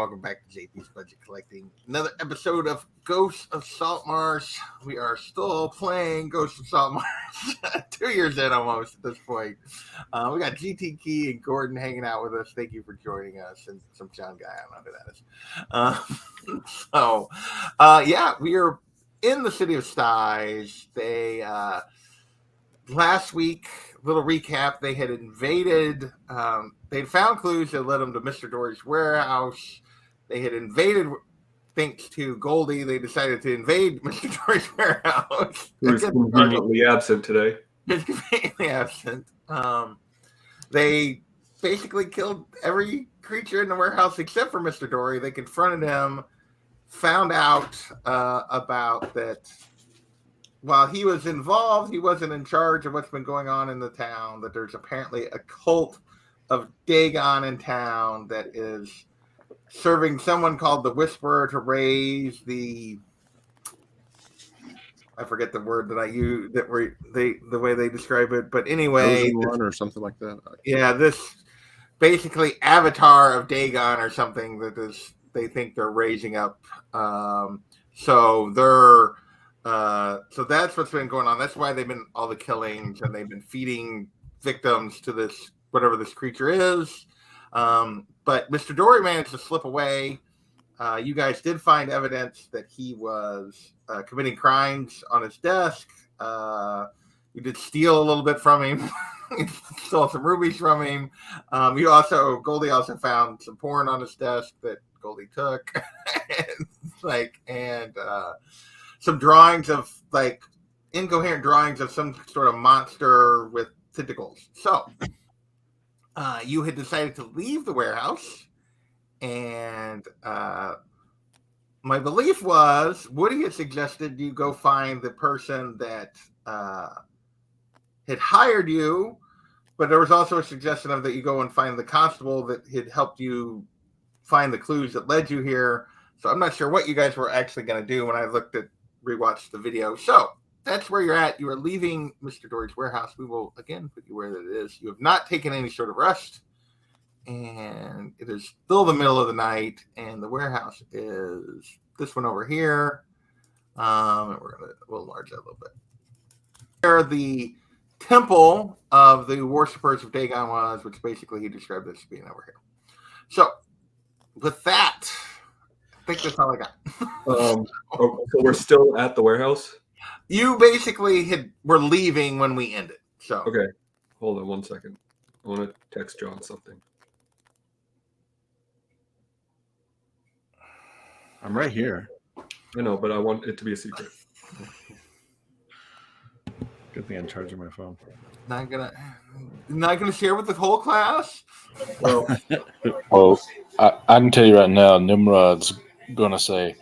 welcome back to JP's Budget Collecting. Another episode of Ghosts of Saltmarsh. We are still playing Ghosts of Saltmarsh. 2 years in almost at this point. We got GT Key and Gordon hanging out with us. Thank you for joining us. And some John guy, I don't know who that is. Yeah, we are in the city of Styes. They, last week, little recap, they had invaded, they'd found clues that led them to Mr. Dory's warehouse. They had invaded, thanks to Goldie, they decided to invade Mr. Dory's warehouse. Who's conveniently absent today. He's conveniently absent. They basically killed every creature in the warehouse except for Mr. Dory. They confronted him, found out about that. While he was involved, he wasn't in charge of what's been going on in the town, that there's apparently a cult of Dagon in town that is serving someone called the Whisperer to raise the, I forget the word that I use, the way they describe it, but anyway. One or something like that. Yeah, this basically avatar of Dagon or something that is, they think they're raising up. So that's what's been going on. That's why they've been all the killings, and they've been feeding victims to this, whatever this creature is. But Mr. Dory managed to slip away. You guys did find evidence that he was committing crimes on his desk. You did steal a little bit from him. You stole some rubies from him. Goldie also found some porn on his desk that Goldie took. and some drawings of incoherent drawings of some sort of monster with tentacles. So you had decided to leave the warehouse, and my belief was Woody had suggested you go find the person that had hired you, but there was also a suggestion of that you go and find the constable that had helped you find the clues that led you here. So I'm not sure what you guys were actually going to do when I rewatched the video. So that's where you're at. You are leaving Mr. Dory's warehouse. We will again put you where that it is. You have not taken any sort of rest, and it is still the middle of the night, and the warehouse is this one over here. We'll enlarge that a little bit. Where the temple of the worshippers of Dagon was, which basically he described as being over here. So with that, I think that's all I got. So we're still at the warehouse? You basically were leaving when we ended. So okay, hold on 1 second. I want to text John something. I'm right here. I know, but I want it to be a secret. Good thing I'm charging my phone. Not gonna share with the whole class. Well, I can tell you right now, Nimrod's gonna say,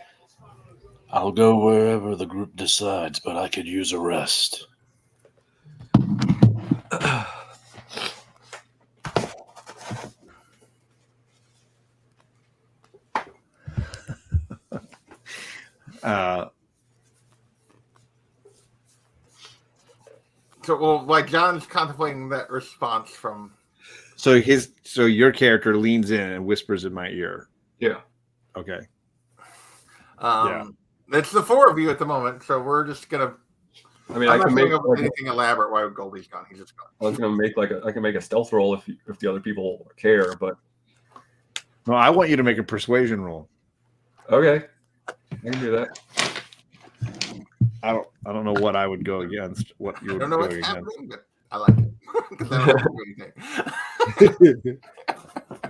"I'll go wherever the group decides, but I could use a rest." John's contemplating that response from. So your character leans in and whispers in my ear. Yeah. Okay. It's the four of you at the moment, so we're just gonna. I can make anything elaborate while Goldie's gone. He's just gone. I was gonna make I can make a stealth roll if the other people care, but no, I want you to make a persuasion roll. Okay, I can do that. I don't know what I would go against. What you would I don't know go what's against. happening, but I like it because I don't do anything.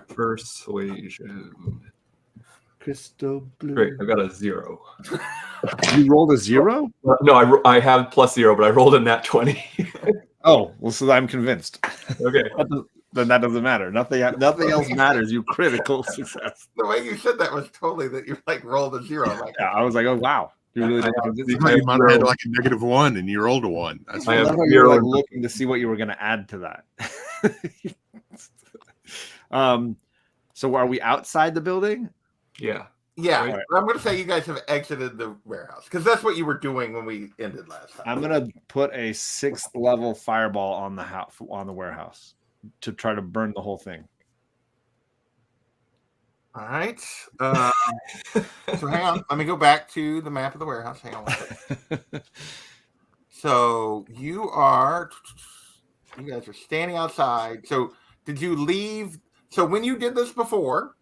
Persuasion. Crystal blue. Great, I got a 0. You rolled a 0? No, I have +0, but I rolled a nat 20. Oh, well, so I'm convinced. Okay. Then that doesn't matter. Nothing else matters. You critical success. The way you said that was totally that you rolled a 0. Yeah, I was like, oh wow. You really you might have had like a -1 and you rolled a 1. That's I love how you were looking to see what you were going to add to that. So are we outside the building? Yeah. Yeah. Right. I'm going to say you guys have exited the warehouse because that's what you were doing when we ended last time. I'm going to put a 6th level fireball on the warehouse to try to burn the whole thing. All right. So hang on. Let me go back to the map of the warehouse. Hang on one second. So you guys are standing outside. So did you leave? So when you did this before,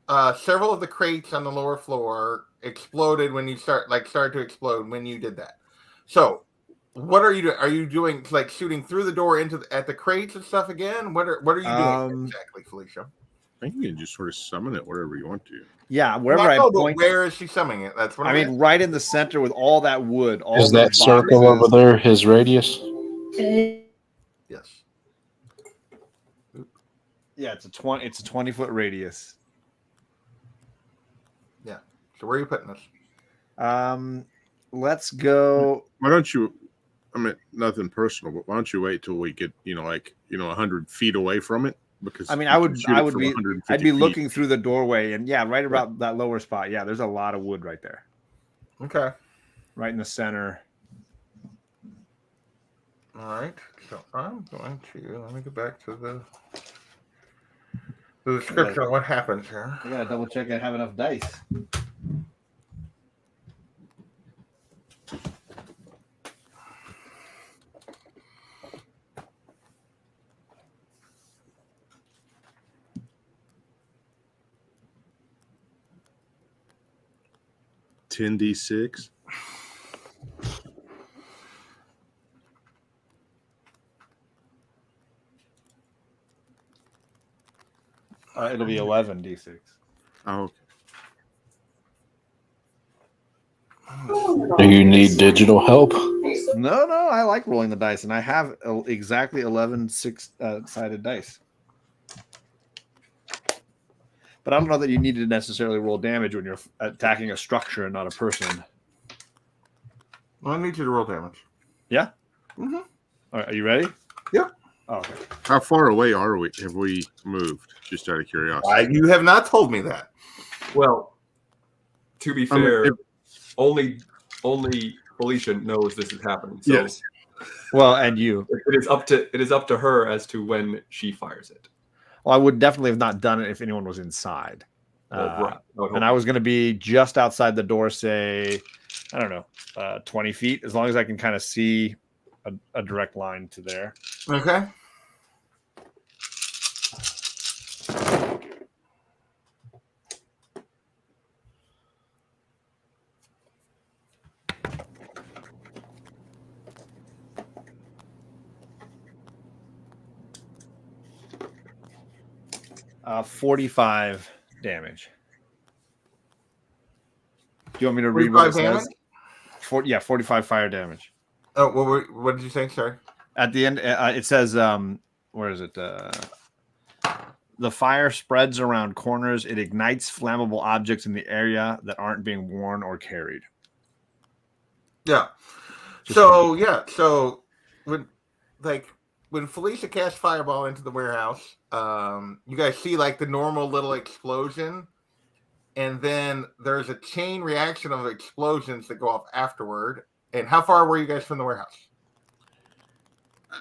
several of the crates on the lower floor exploded when you started to explode when you did that. So what are you doing? Are you doing like shooting through the door at the crates and stuff again? What are you doing exactly, Felicia? I think you can just sort of summon it wherever you want to. Yeah, wherever I but point. where is she summoning it? That's what I mean, right in the center with all that wood. All Is that those circle boxes. over there his radius? Yes. Yeah, it's a 20-foot radius. Yeah. So where are you putting this? Let's go. Why don't you? I mean, nothing personal, but why don't you wait till we get 100 feet away from it? Because I mean, you can shoot it from 150 I'd be feet. looking through the doorway, and yeah, right about that lower spot. Yeah, there's a lot of wood right there. Okay. Right in the center. All right. So I'm going to let me go back to the description of what happens here. I gotta double check I have enough dice. $10d6. It'll be 11d6. Oh, Do you need digital help? No, I like rolling the dice, and I have exactly 11 sided dice. But I don't know that you need to necessarily roll damage when you're attacking a structure and not a person. Well, I need you to roll damage. Yeah? Mm-hmm. All right, are you ready? Yep. Oh, okay. how far away are we? Have we moved? Just out of curiosity. You have not told me that. Well, to be I mean, fair, only Felicia knows this is happening. So Yes. Well, and you. it is up to her as to when she fires it. Well, I would definitely have not done it if anyone was inside. Right. And I was going to be just outside the door, say, I don't know, 20 feet, as long as I can kind of see a direct line to there. Okay. Uh, 45 damage. Do you want me to read what it 45 says? 45 fire damage. Oh, what did you say? Sorry. At the end, it says, where is it? The fire spreads around corners. It ignites flammable objects in the area that aren't being worn or carried. Yeah. So when Felicia casts Fireball into the warehouse, you guys see like the normal little explosion, and then there's a chain reaction of explosions that go off afterward. And how far were you guys from the warehouse?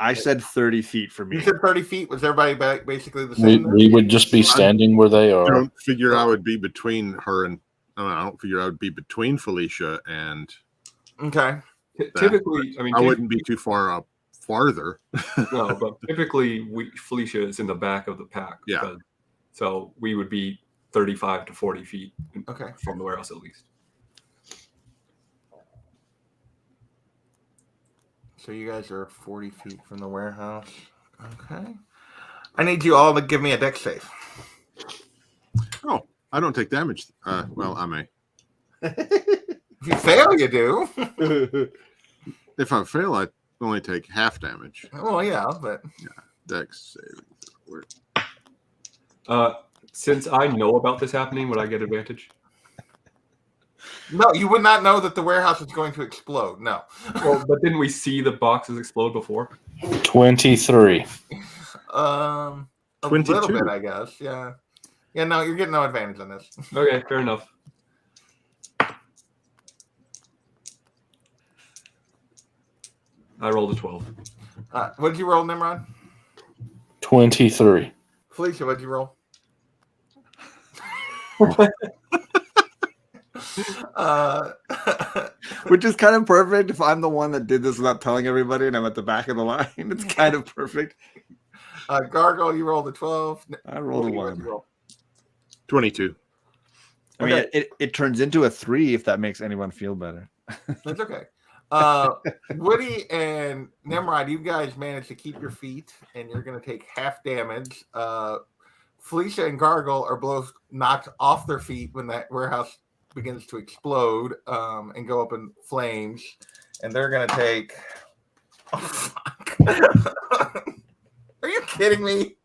I said 30 feet for me. You said 30 feet. Was everybody basically the same? We would just be standing where they I are. don't figure I would be between her and. I don't figure I would be between Felicia and. Okay. Typically, I mean, I wouldn't be too far up farther. No, but typically, Felicia is in the back of the pack. Yeah. So we would be 35 to 40 feet from the warehouse at least. So you guys are 40 feet from the warehouse. Okay. I need you all to give me a dex save. Oh, I don't take damage. Well, I may. If you fail, you do. If I fail, I only take half damage. Oh, yeah, but... Dex saving. Since I know about this happening, would I get advantage? No, you would not know that the warehouse is going to explode. No. Well, but didn't we see the boxes explode before? 23. A 22. little bit, I guess. Yeah. Yeah, no, you're getting no advantage on this. Okay, fair enough. I rolled a 12. What did you roll, Nimrod? 23. Felicia, what did you roll? Which is kind of perfect if I'm the one that did this without telling everybody and I'm at the back of the line. It's kind of perfect. Gargle, you rolled a 12. I rolled a 1. 22. I mean, it turns into a 3 if that makes anyone feel better. That's okay. Woody and Nimrod, you guys managed to keep your feet, and you're going to take half damage. Felicia and Gargle are both knocked off their feet when that warehouse begins to explode and go up in flames, and they're going to take. Oh, fuck. Are you kidding me?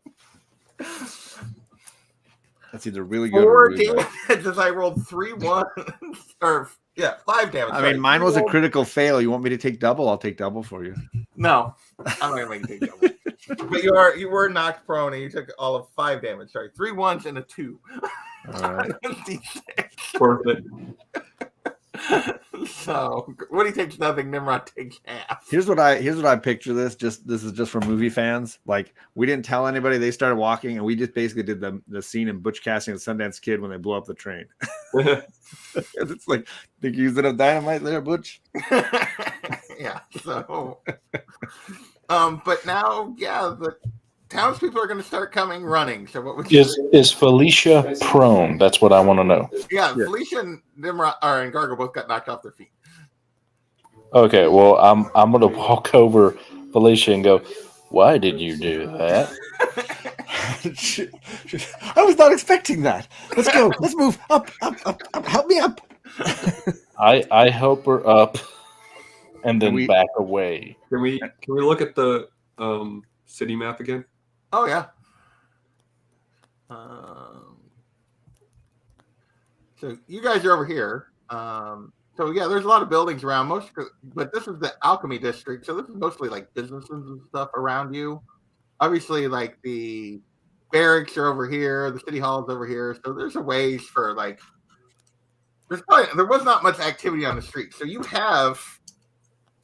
That's either really good 4 or really damage bad. as I rolled 3 1 or 5 damage. I mean, mine was a critical fail. You want me to take double? I'll take double for you. No, I'm not gonna make you take double. But you were knocked prone and you took all of 5 damage. Sorry, 3 1s and a 2. All right. Perfect. So Woody takes nothing, Nimrod takes half. Here's what I picture this. This is just for movie fans. Like, we didn't tell anybody. They started walking, and we just basically did the scene in Butch Cassidy and the Sundance Kid when they blow up the train. It's like, think you used enough dynamite there, Butch? Yeah. So, but now, yeah, the townspeople are going to start coming running. So what would you is Felicia prone? That's what I want to know. Yeah, Felicia and Nimrod and Gargle both got knocked off their feet. Okay, well, I'm gonna walk over Felicia and go, "Why did you do that?" I was not expecting that. Let's go. Let's move up. Help me up. I help her up, and then back away. Can we look at the city map again? Oh yeah. So you guys are over here. So yeah, there's a lot of buildings around. But this is the alchemy district, so this is mostly like businesses and stuff around you. Obviously, like the barracks are over here, the city hall is over here. So there's a ways for like. There was not much activity on the street, so you have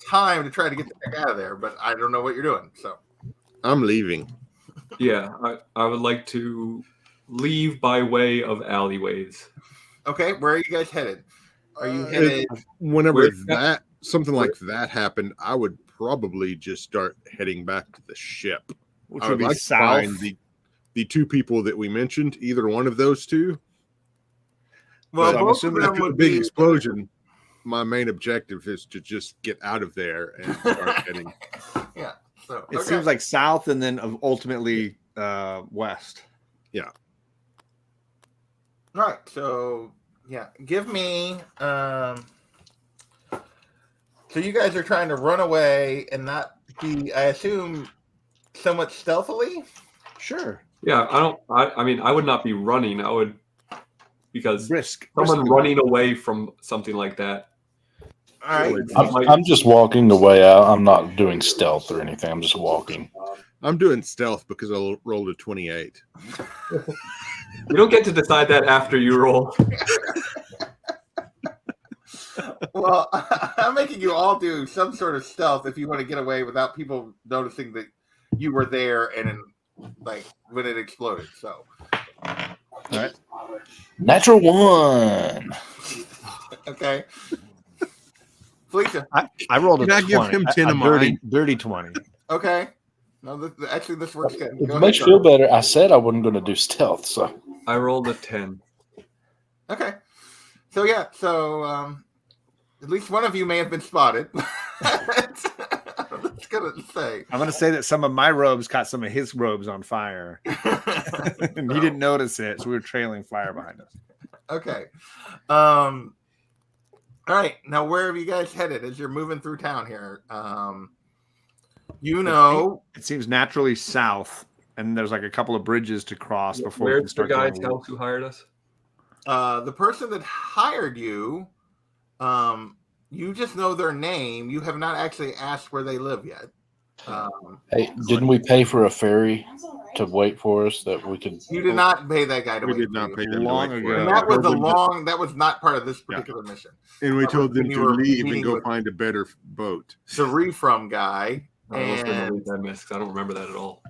time to try to get the heck out of there. But I don't know what you're doing, so I'm leaving. Yeah, I would like to leave by way of alleyways. Okay, where are you guys headed? Are you headed? Whenever something like that happened, I would probably just start heading back to the ship. Which I would would be like to south. find the 2 people that we mentioned, either one of those 2. Well, But both of them after the would big be explosion, my main objective is to just get out of there and start heading. Yeah. So It seems like south and then ultimately west. Yeah. All right. So yeah, give me. So you guys are trying to run away and not be, I assume, somewhat stealthily. Sure. Yeah, I mean, I would not be running. I would, because Risk. someone running away from something like that. All right. I'm just walking the way out. I'm not doing stealth or anything. I'm just walking. I'm doing stealth because I rolled a 28. You don't get to decide that after you roll. Well, I'm making you all do some sort of stealth if you want to get away without people noticing that you were there and like when it exploded. So, All right. Natural 1. Okay. Felicia. I rolled a Can I 20. give him 10 of mine? Dirty 20. Okay. No, actually, this works good. If it makes you feel better, I said I wasn't going to do stealth, so I rolled a 10. Okay. So yeah. So at least one of you may have been spotted. That's gonna say. I'm gonna say that some of my robes caught some of his robes on fire, and he didn't notice it, so we were trailing fire behind us. Okay. All right. Now, where have you guys headed as you're moving through town here? It seems naturally south, and there's like a couple of bridges to cross before we can Where's the start guy's going. house who hired us? The person that hired you, you just know their name. You have not actually asked where they live yet. hey, didn't we pay for a ferry to wait for us that we could? You did not pay that guy to We wait did for not you. pay them Long to wait ago. for And us. that was not part of this particular mission. And we told them when you to were leave meeting and go with- find a better boat. The refrom guy. I And don't remember that at all.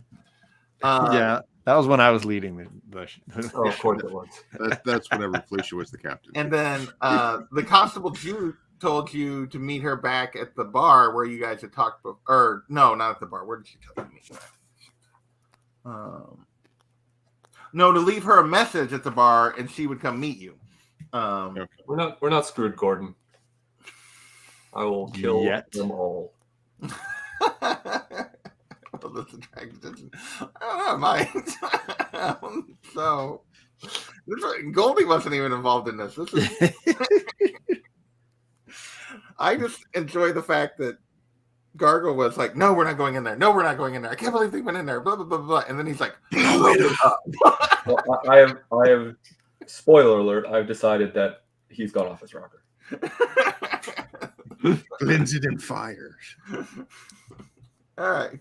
Yeah, That was when I was leading the Oh, of course it was. That's whenever Felicia was the captain. And then the constable Jude told you to meet her back at the bar where you guys had talked before. Or no, not at the bar. Where did she tell you to meet you at? No, to leave her a message at the bar and she would come meet you. Okay. We're not screwed, Gordon. I will kill them all. Well, this attraction. I don't know, mine. So Goldie wasn't even involved in this. This is. I just enjoy the fact that Gargle was like, "No, we're not going in there. No, we're not going in there. I can't believe they went in there." Blah blah blah blah. And then he's like, Well, I have. Spoiler alert! I've decided that he's gone off his rocker. Blends it in fire. "All right."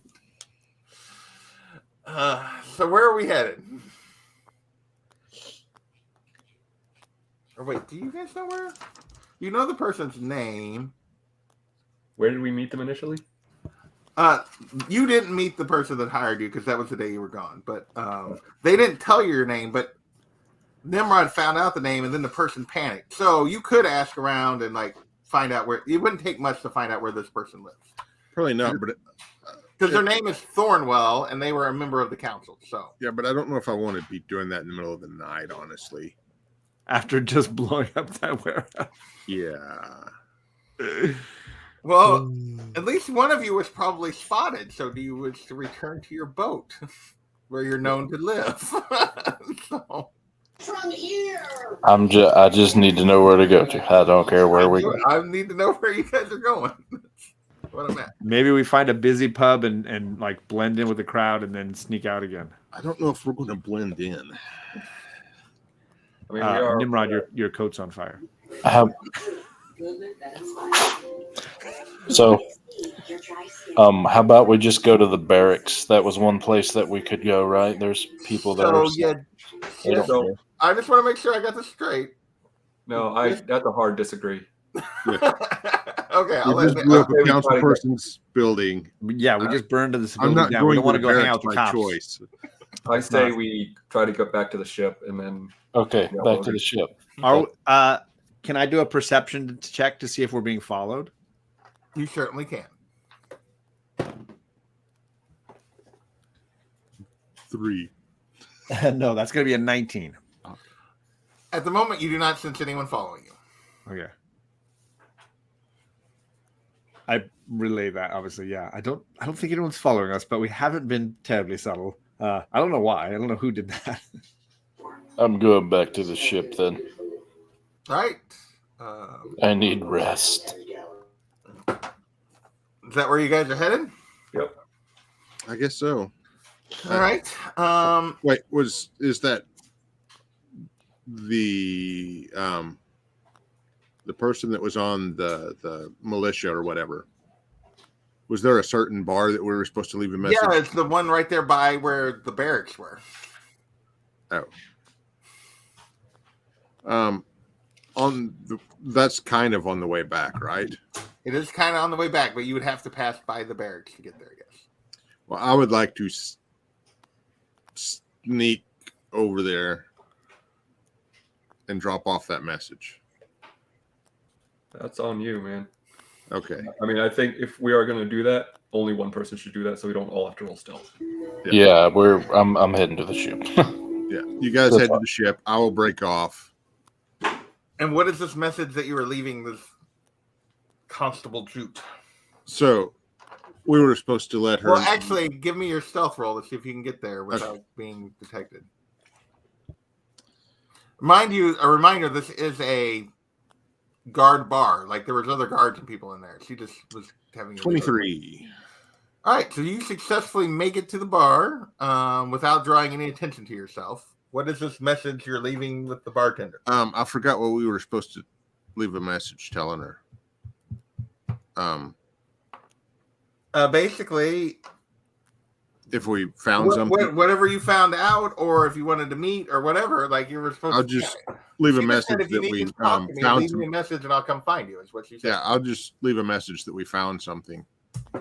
So where are we headed? Or wait, do you guys know where? You know the person's name. Where did we meet them initially? You didn't meet the person that hired you because that was the day you were gone. But they didn't tell you your name. But Nimrod found out the name, and then the person panicked. So you could ask around and like find out where. It wouldn't take much to find out where this person lives. Probably not, but Because their name is Thornwell, and they were a member of the council. So yeah, but I don't know if I want to be doing that in the middle of the night, honestly. After just blowing up that warehouse. Yeah. Well, at least one of you was probably spotted. So do you wish to return to your boat where you're known to live? So, From here. I just need to know where to go to. I don't care where we go. I need to know where you guys are going. That's what I'm at. Maybe we find a busy pub and like blend in with the crowd and then sneak out again. I don't know if we're going to blend in. I mean, we are. Nimrod, your coat's on fire. So, how about we just go to the barracks? That was one place that we could go, right? There's people there. So yeah, They don't So- care. I just want to make sure I got this straight. No, that's a hard disagree. Okay, I'll We let just blew up Okay, a we council try to go- person's building. Yeah, we just burned to the I'm civilians not down. We going don't want to the go hang barracks out with the by cops. choice. I say we try to get back to the ship and then. Okay, Yeah, back to the ship. Can I do a perception check to see if we're being followed? You certainly can. 3. No, that's going to be a 19. At the moment, you do not sense anyone following you. Okay. I relay that, obviously. Yeah, I don't think anyone's following us, but we haven't been terribly subtle. I don't know why. I don't know who did that. I'm going back to the ship then. All right. I need rest. Is that where you guys are headed? Yep. I guess so. All right. Wait, is that the person that was on the militia or whatever? Was there a certain bar that we were supposed to leave a message? Yeah, it's the one right there by where the barracks were. That's kind of on the way back, right? It is kind of on the way back, but you would have to pass by the barracks to get there, I guess. Well, I would like to sneak over there and drop off that message. That's on you, man. Okay. I mean, I think if we are going to do that, only one person should do that, so we don't all have to roll stealth. Yeah, I'm heading to the ship. Yeah. You guys head to the ship. I will break off. And what is this message that you were leaving this Constable Jute? So we were supposed to let her. Well, actually, give me your stealth roll to see if you can get there without being detected. Mind you, a reminder, this is a guard bar. Like, there was other guards and people in there. She just was having 23. All right, so you successfully make it to the bar without drawing any attention to yourself. What is this message you're leaving with the bartender? I forgot what we were supposed to leave a message telling her. Basically, if we found something, whatever you found out, or if you wanted to meet, or whatever, like you were supposed I'll to. just leave a She just said, message if you that need we to talk to me, found leave some. me a message and I'll come find you. Is what she said. Yeah, I'll just leave a message that we found something,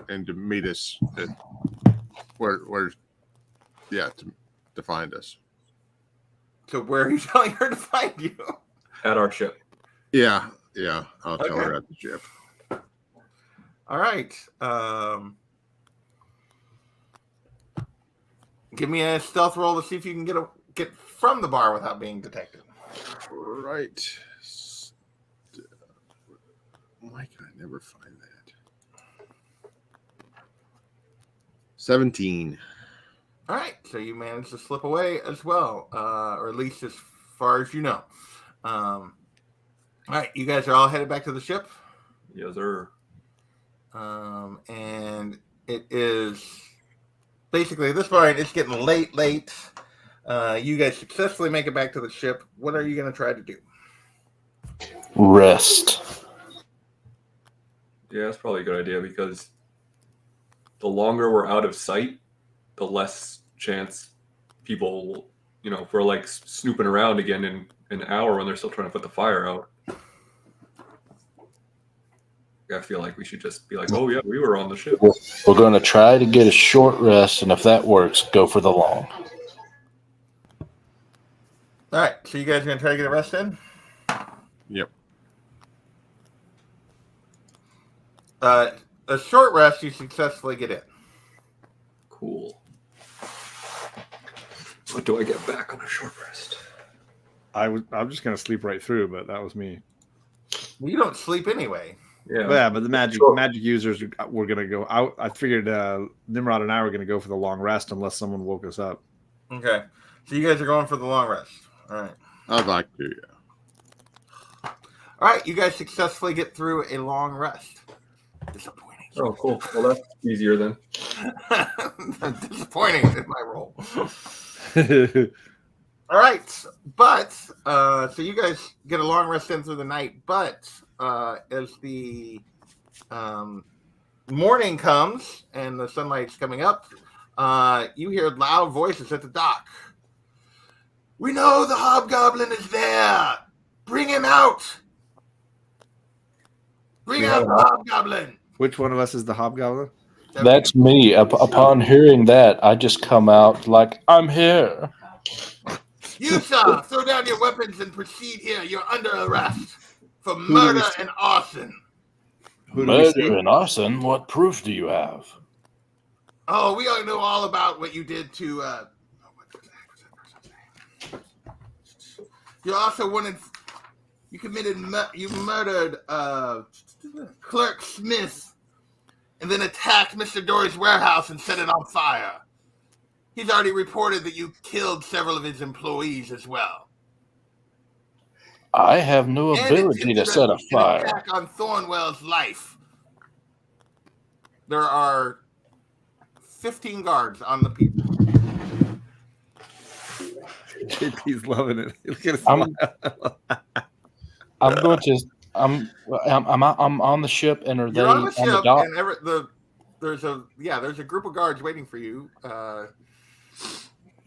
and to meet us at where to find us. So where are you telling her to find you? At our ship. Yeah. I'll tell Okay. her at the ship. All right. Give me a stealth roll to see if you can get from the bar without being detected. Right. Why can I never find that? 17. All right. So you managed to slip away as well, or at least as far as you know. All right. You guys are all headed back to the ship. Yes, sir. And it is basically at this point, it's getting late. You guys successfully make it back to the ship. What are you going to try to do? Rest. Yeah, that's probably a good idea because the longer we're out of sight, the less chance people, if we're like snooping around again in an hour when they're still trying to put the fire out. I feel like we should just be like, oh yeah, we were on the ship. We're going to try to get a short rest, and if that works, go for the long. All right. So you guys are going to try to get a rest in? Yep. A short rest, you successfully get in. Cool. What do I get back on a short rest? I'm just gonna sleep right through, but that was me. Well, you don't sleep anyway. Yeah. But the magic Sure. users were gonna go out. I figured Nimrod and I were gonna go for the long rest unless someone woke us up. Okay. So you guys are going for the long rest. All right. I'd like to, yeah. All right. You guys successfully get through a long rest. Disappointing. Oh, cool. Well, that's easier then. Disappointing in my role. All right, but so you guys get a long rest in through the night, but as the morning comes and the sunlight's coming up, you hear loud voices at the dock. We know the hobgoblin is there. Bring him out. Bring out the hobgoblin. Which one of us is the hobgoblin? That's me. Upon hearing that, I just come out like, I'm here. You, sir, throw down your weapons and proceed here. You're under arrest for murder and arson. Who do we see? Murder and arson? What proof do you have? Oh, we all know all about what you did to. You also wanted. You committed. You murdered Clerk Smith, and then attacked Mr. Dory's warehouse and set it on fire. He's already reported that you killed several of his employees as well. I have no ability to set a An fire. attack on Thornwell's life. There are 15 guards on the people. JP's loving it. Look at his I'm smile. going to. I'm on the ship, and are they You're on the on the ship, dock? and there's a group of guards waiting for you.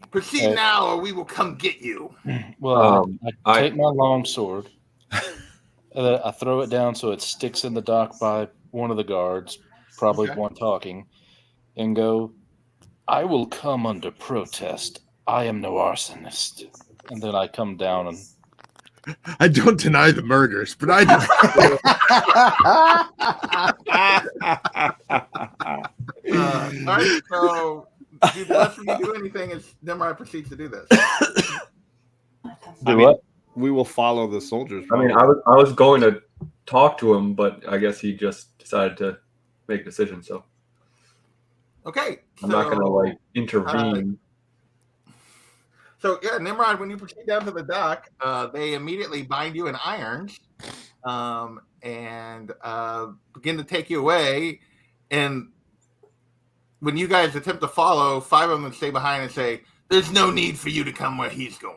Proceed now, or we will come get you. Well, I take my long sword, and I throw it down so it sticks in the dock by one of the guards, probably Okay. one talking, and go, I will come under protest. I am no arsonist. And then I come down and I don't deny the murders, but I just All right, so do the rest of you do anything as Nimrod proceeds to do this? do what? We will follow the soldiers. I mean, I was going to talk to him, but I guess he just decided to make a decision. So Okay, I'm not going to like intervene. So yeah, Nimrod, when you proceed down to the dock, they immediately bind you in irons, and begin to take you away. And when you guys attempt to follow, 5 of them stay behind and say, "There's no need for you to come where he's going."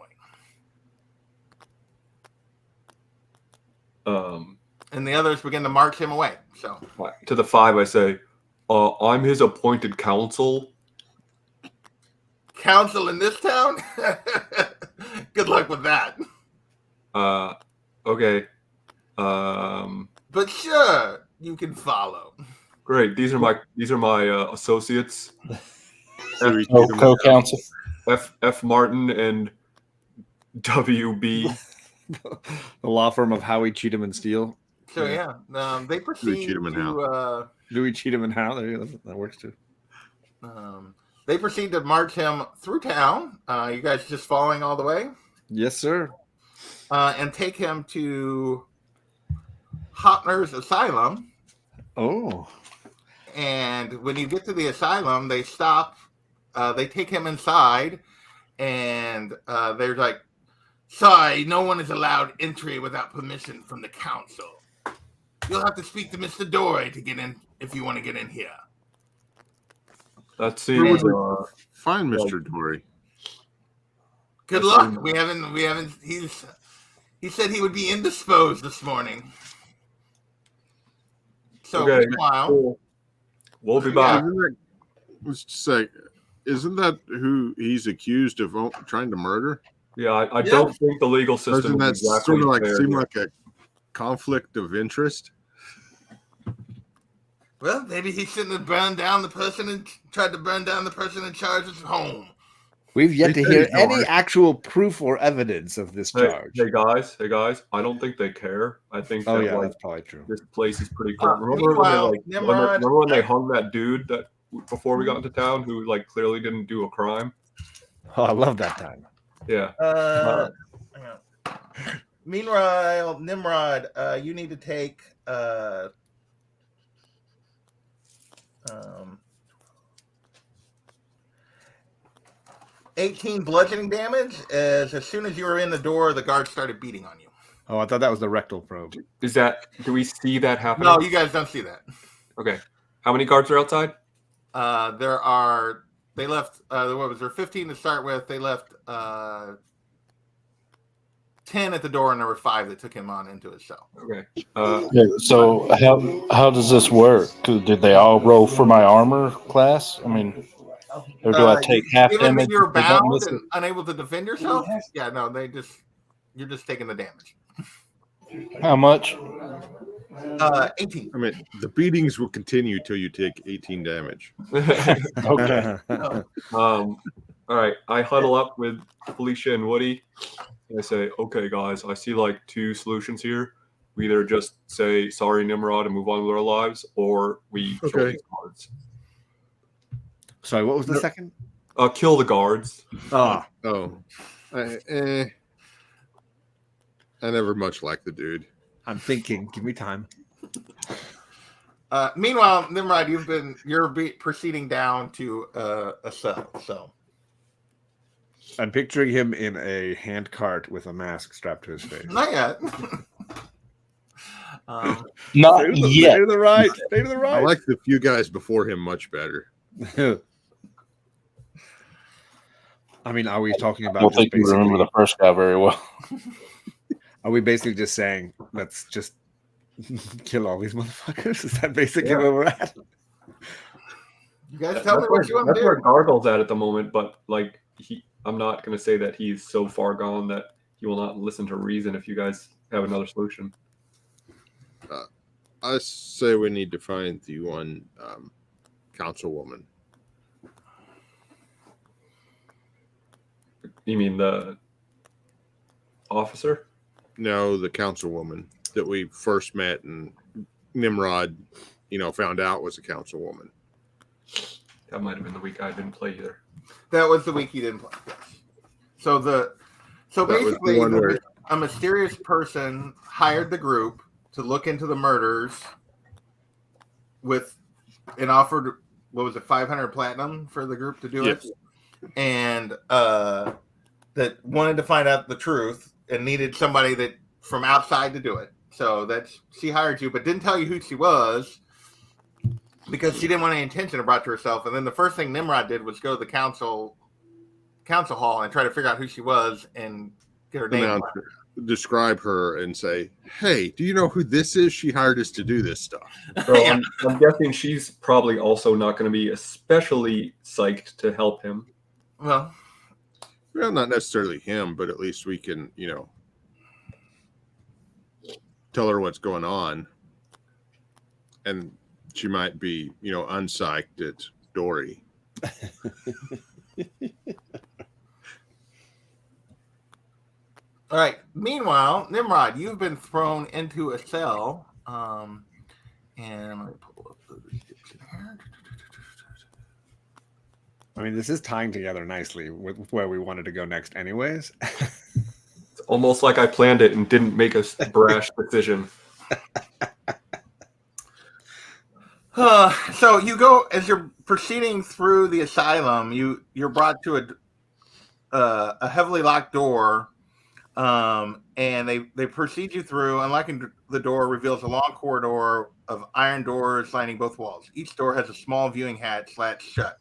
And the others begin to march him away. So To the 5, I say, I'm his appointed counsel. council in this town? Good luck with that. Okay. But sure, you can follow. Great. These are my associates. so we keep them in the Co-counsel. F. Martin and W.B. The law firm of Howie, Cheatham, and Steele. So yeah, they proceed cheat 'em in to Louis Cheatham and Howe. There you go. That works too. they proceed to march him through town. You guys just following all the way, Yes, sir. and take him to Hopner's asylum. Oh, And when you get to the asylum, they stop. They take him inside, and they're like, "Sorry, no one is allowed entry without permission from the council. You'll have to speak to Mr. Dory to get in if you want to get in here." That seems. Fine, Mr. Dory. Good luck. We haven't. He said he would be indisposed this morning. So Okay. meanwhile, Cool. We'll be back. Let's just say, isn't that who he's accused of trying to murder? Yeah, I don't think the legal system Doesn't that is exactly sort of like fair seem here. like a conflict of interest? well, maybe he shouldn't have burned down the person and tried to burn down the person in charge of his home. we've yet They to say hear no, any right? actual proof or evidence of this charge. Hey guys, I don't think they care. I think Oh that yeah, like that's probably true. this place is pretty cool. Remember when they meanwhile, like Nimrod- remember when they hung that dude that before we got into town who like clearly didn't do a crime? Oh, I love that time. Yeah. Hang on. Meanwhile, Nimrod, you need to take 18 bludgeoning damage. As soon as you were in the door, the guards started beating on you. Oh, I thought that was the rectal probe. Is that do we see that happening? No, you guys don't see that. Okay. How many guards are outside? They left, what was there, 15 to start with. They left 10 at the door, and there were 5 that took him on into his cell. Okay. Yeah, so how does this work? Did they all roll for my armor class? I mean, or do I take half Given damage? that you're if I don't bound miss and it? unable to defend yourself, yeah, no, you're just taking the damage. How much? 18. I mean, the beatings will continue till you take 18 damage. Okay. All right. I huddle up with Felicia and Woody. And I say, okay, guys, I see like 2 solutions here. We either just say sorry, Nimrod, and move on with our lives, or we kill Okay. these guards. Sorry, what was the second? Kill the guards. Oh, Oh, I never much liked the dude. I'm thinking. Give me time. Meanwhile, Nimrod, you're proceeding down to a cell. So I'm picturing him in a hand cart with a mask strapped to his face. not yet. Not Stay yet. to the right. Stay to the I right. like the few guys before him much better. I mean, are we talking I about? don't Just think you remember basically, the first guy very well. are we basically just saying let's just kill all these motherfuckers? Is that basically Yeah. where we're at? You guys tell me what you want to That's where do. Gargle's at the moment, but like I'm not going to say that he's so far gone that he will not listen to reason if you guys have another solution. I say we need to find the one councilwoman. You mean the officer? No, the councilwoman that we first met and Nimrod, found out was a councilwoman. That might have been the week I didn't play either. That was the week you didn't play. Yes. So That was the basically, one where a mysterious person hired the group to look into the murders and offered, what was it, 500 platinum for the group to do it, and that wanted to find out the truth and needed somebody that from outside to do it. So she hired you, but didn't tell you who she was because she didn't want any attention brought to herself. And then the first thing Nimrod did was go to the council hall and try to figure out who she was and get her name. announce her, describe her and say, "Hey, do you know who this is? She hired us to do this stuff." So Yeah. I'm guessing she's probably also not going to be especially psyched to help him. Well, Not necessarily him, but at least we can, tell her what's going on. And she might be, unpsyched at Dory. All right. Meanwhile, Nimrod, you've been thrown into a cell. And let me pull up the description here. I mean, this is tying together nicely with where we wanted to go next, anyways. It's almost like I planned it and didn't make a brash decision. So you go as you're proceeding through the asylum. You're brought to a heavily locked door, and they proceed you through. Unlocking the door reveals a long corridor of iron doors lining both walls. Each door has a small viewing hatch latched shut.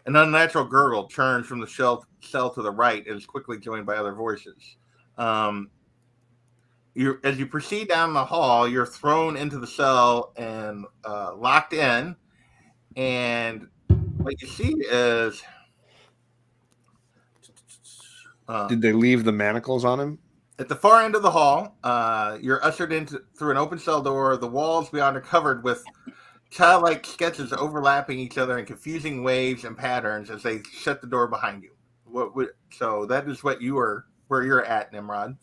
An unnatural gurgle churns from the cell to the right and is quickly joined by other voices. As you proceed down the hall, you're thrown into the cell and locked in. And what you see is... Did they leave the manacles on him? At the far end of the hall, you're ushered into through an open cell door. The walls beyond are covered with childlike sketches overlapping each other in confusing waves and patterns as they shut the door behind you. So that is where you're at, Nimrod.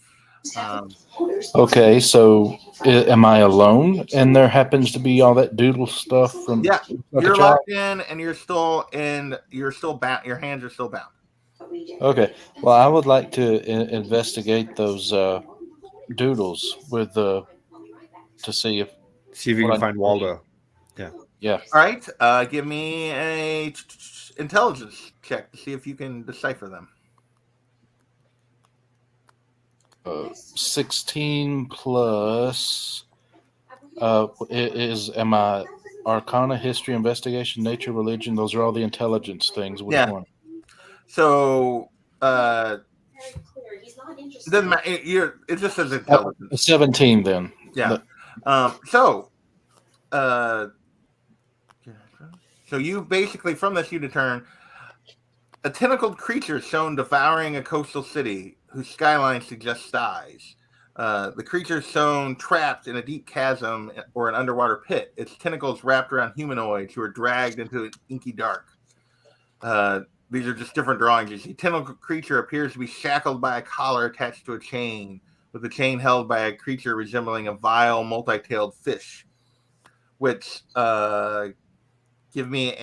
Okay, so am I alone? And there happens to be all that doodle stuff from Yeah, like you're a child? locked in, and you're still bound. Your hands are still bound. Okay, well, I would like to investigate those doodles with to see if See if you What can I- find Waldo. yeah. All right, give me a intelligence check to see if you can decipher them. 16 plus am I Arcana, History, Investigation, Nature, Religion? Those are all the intelligence things. Which Yeah. one? So it doesn't matter. It just says intelligence. 17 then. Yeah. So you basically, from this, you determine a tentacled creature shown devouring a coastal city whose skyline suggests skies. The creature is shown trapped in a deep chasm or an underwater pit. Its tentacles wrapped around humanoids who are dragged into an inky dark. These are just different drawings. You see, tentacled creature appears to be shackled by a collar attached to a chain, with the chain held by a creature resembling a vile, multi-tailed fish. Which give me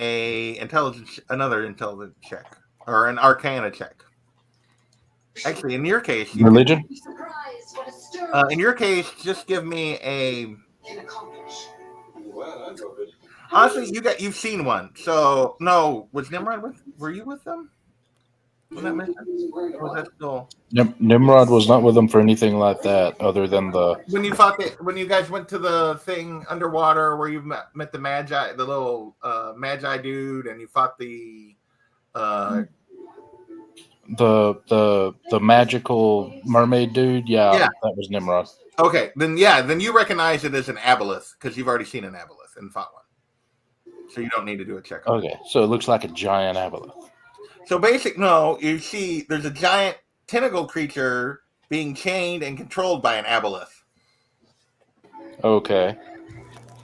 another intelligence check or an Arcana check. Actually, in your case, Religion? just give me a. Honestly, you've seen one. So no, was Nimrod with? Were you with them? Was that mission? Or was that still? Nimrod was not with them for anything like that, other than the. When you guys went to the thing underwater where you met the Magi, the little Magi dude, and you fought the magical mermaid dude, yeah, that was Nimrod. Okay, then you recognize it as an aboleth because you've already seen an aboleth and fought one, so you don't need to do a check. Okay, so it looks like a giant aboleth. So you see, there's a giant tentacle creature being chained and controlled by an aboleth. Okay.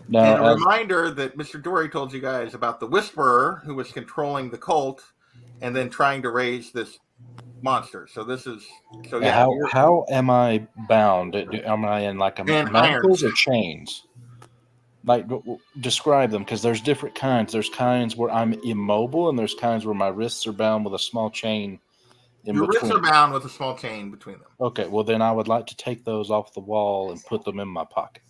Now, and a reminder that Mr. Dory told you guys about the Whisperer who was controlling the cult and then trying to raise this monster. How am I bound? Am I in like a manacles or chains? Like, describe them, because there's different kinds. There's kinds where I'm immobile, and there's kinds where my wrists are bound with a small chain in Your between. wrists are bound with a small chain between them. Okay, well then I would like to take those off the wall and put them in my pocket.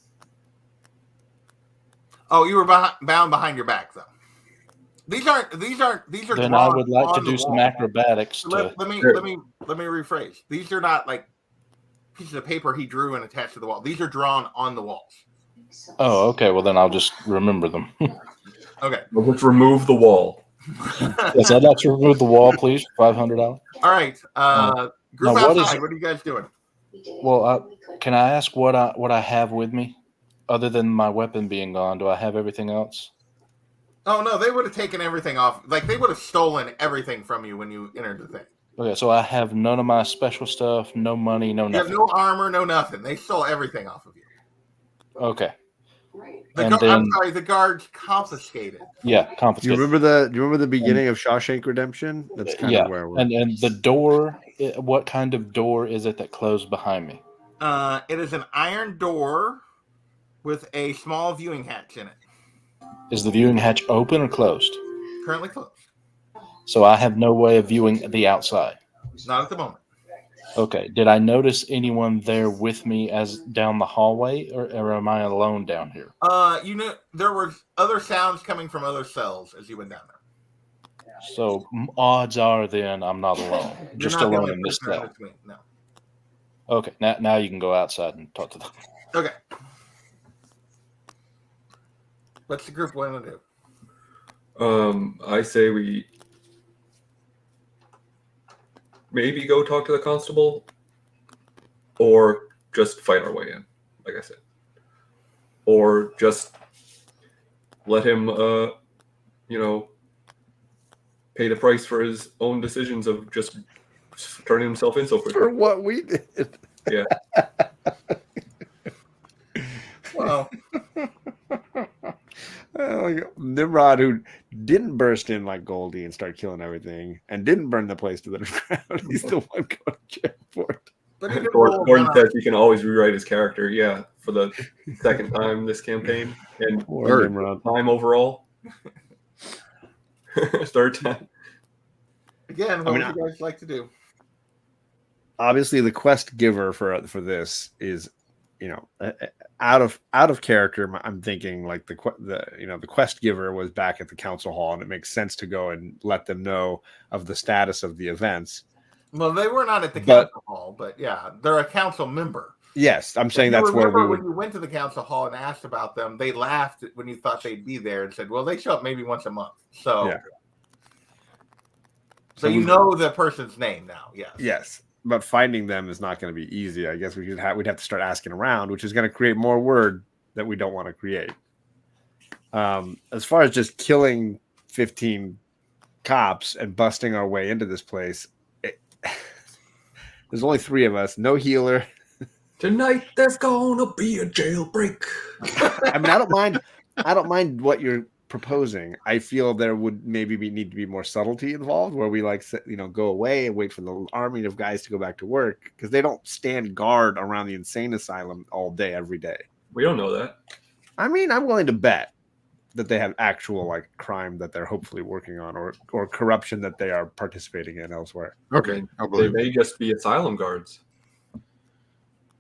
Oh, you were bound behind your back, though. These are. Then I would like to do some acrobatics. Let me rephrase. These are not like pieces of paper he drew and attached to the wall. These are drawn on the walls. Oh, okay. Well, then I'll just remember them. Okay. We'll just remove the wall. Yes, I'd like to remove the wall, please. $500. All right. Group outside. What are you guys doing? Well, can I ask what I have with me, other than my weapon being gone? Do I have everything else? Oh no, they would have taken everything off. Like they would have stolen everything from you when you entered the thing. Okay, so I have none of my special stuff, no money, no nothing. You have no armor, no nothing. They stole everything off of you. Okay. The guards confiscated. Yeah, confiscated. Do you remember the beginning of Shawshank Redemption? That's kind of where we're. And the door what kind of door is it that closed behind me? It is an iron door with a small viewing hatch in it. Is the viewing hatch open or closed? Currently closed. So I have no way of viewing the outside. Not at the moment. Okay. Did I notice anyone there with me as down the hallway, or am I alone down here? There were other sounds coming from other cells as you went down there. So odds are then I'm not alone. You're Just not the alone only in this prisoner cell. between, no. Okay. Now you can go outside and talk to them. Okay. What's the group want to do? I say we maybe go talk to the constable, or just fight our way in, like I said, or just let him, pay the price for his own decisions of just turning himself in so quickly. For what we did. Yeah. Well, Nimrod, who didn't burst in like Goldie and start killing everything and didn't burn the place to the ground, he's the one going to jail for it. but he didn't Gordon says he can always rewrite his character, for the second time this campaign, and Poor Nimrod. time overall. Third time. Again, what would you guys like to do? Obviously, the quest giver for this is, out of character. I'm thinking like the quest giver was back at the council hall, and it makes sense to go and let them know of the status of the events. Well, they were not at the council hall, but yeah, they're a council member. Yes, I'm saying that's where we would. When you went to the council hall and asked about them, they laughed when you thought they'd be there and said, "Well, they show up maybe once a month." So, yeah. So you know the person's name now. Yes. Yes, but finding them is not going to be easy. I guess we'd have to start asking around, which is going to create more word that we don't want to create. As far as just killing 15 cops and busting our way into this place, there's only 3 of us, no healer. Tonight there's gonna be a jailbreak. I mean, I don't mind what you're proposing. I feel there would maybe need to be more subtlety involved, where we go away and wait for the army of guys to go back to work, because they don't stand guard around the insane asylum all day every day. We don't know that. I mean, I'm willing to bet that they have actual crime that they're hopefully working on, or corruption that they are participating in elsewhere. Okay, They may just be asylum guards.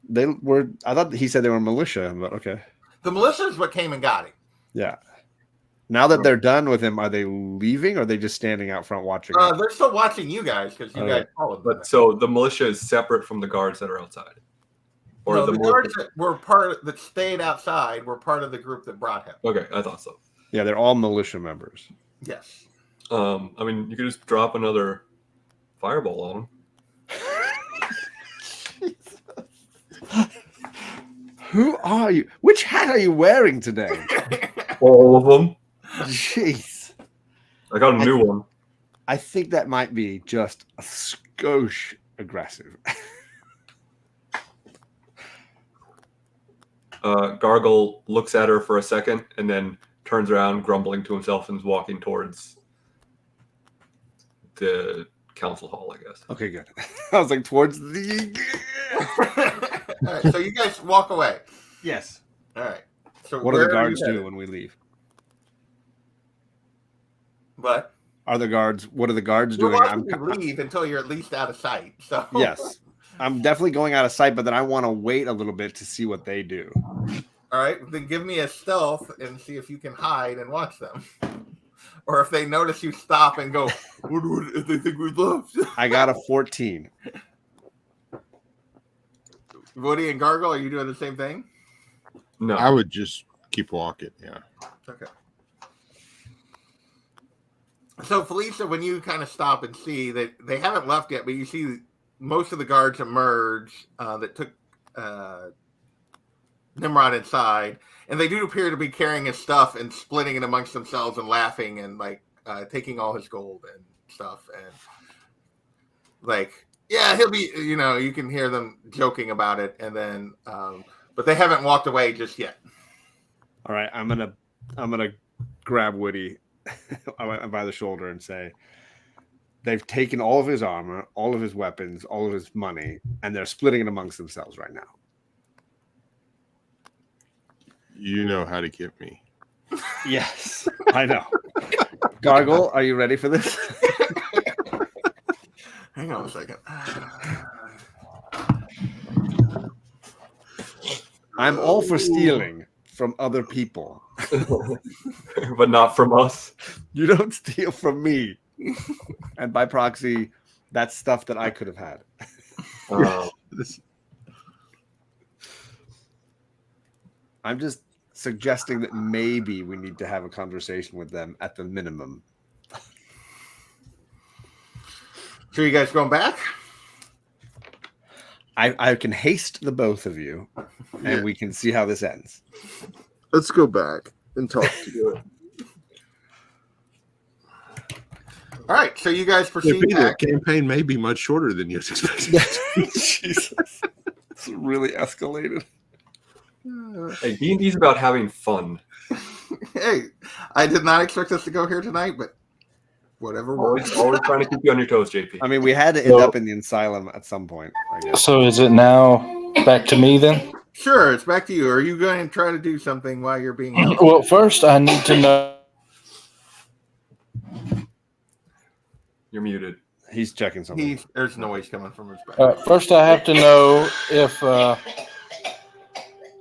They were. I thought he said they were militia, but okay. The militia is what came and got him. Yeah. Now that they're done with him, are they leaving, or are they just standing out front watching? They're still watching you guys because you guys followed them. But so the militia is separate from the guards that are outside. Or no, the guards that were that stayed outside were part of the group that brought him. Okay, I thought so. Yeah, they're all militia members. Yes. I mean, you could just drop another fireball on them. Who are you? Which hat are you wearing today? All of them. Jeez. I got a new one. I think that might be just a skosh aggressive. Gargle looks at her for a second and then turns around, grumbling to himself, and is walking towards the council hall, I guess. Okay, good. I was like, towards the... All right, so you guys walk away. Yes. All right. So what do the guards do when we leave? What? What are the guards doing? I'm leave until you're at least out of sight. So yes. I'm definitely going out of sight, but then I want to wait a little bit to see what they do. All right, then give me a stealth and see if you can hide and watch them. Or if they notice you stop and go, if they think we left. I got a 14. Woody and Gargle, are you doing the same thing? No. I would just keep walking, yeah. Okay. So, Felicia, when you kind of stop and see that they haven't left yet, but you see most of the guards emerge that took Nimrod inside, and they do appear to be carrying his stuff and splitting it amongst themselves and laughing and taking all his gold and stuff, and yeah, he'll be, you can hear them joking about it, and then but they haven't walked away just yet. All right, I'm gonna grab Woody by the shoulder and say, they've taken all of his armor, all of his weapons, all of his money, and they're splitting it amongst themselves right now. You know how to get me. Yes, I know. Gargle, are you ready for this? Hang on a second. I'm all for stealing from other people. But not from us. You don't steal from me. And by proxy, that's stuff that I could have had. I'm just suggesting that maybe we need to have a conversation with them at the minimum. So you guys going back? I can haste the both of you, and we can see how this ends. Let's go back and talk to it. All right, so you guys proceed The back. campaign may be much shorter than you expected. Jesus, it's really escalated. Hey, D&D's about having fun. Hey, I did not expect us to go here tonight, but whatever works. Always trying to keep you on your toes, JP. I mean, we had to end up in the asylum at some point, I guess. So is it now back to me then? Sure, it's back to you. Are you going to try to do something while you're being held? Well, first I need to know. You're muted. He's checking something. There's noise coming from his back. First, I have to know if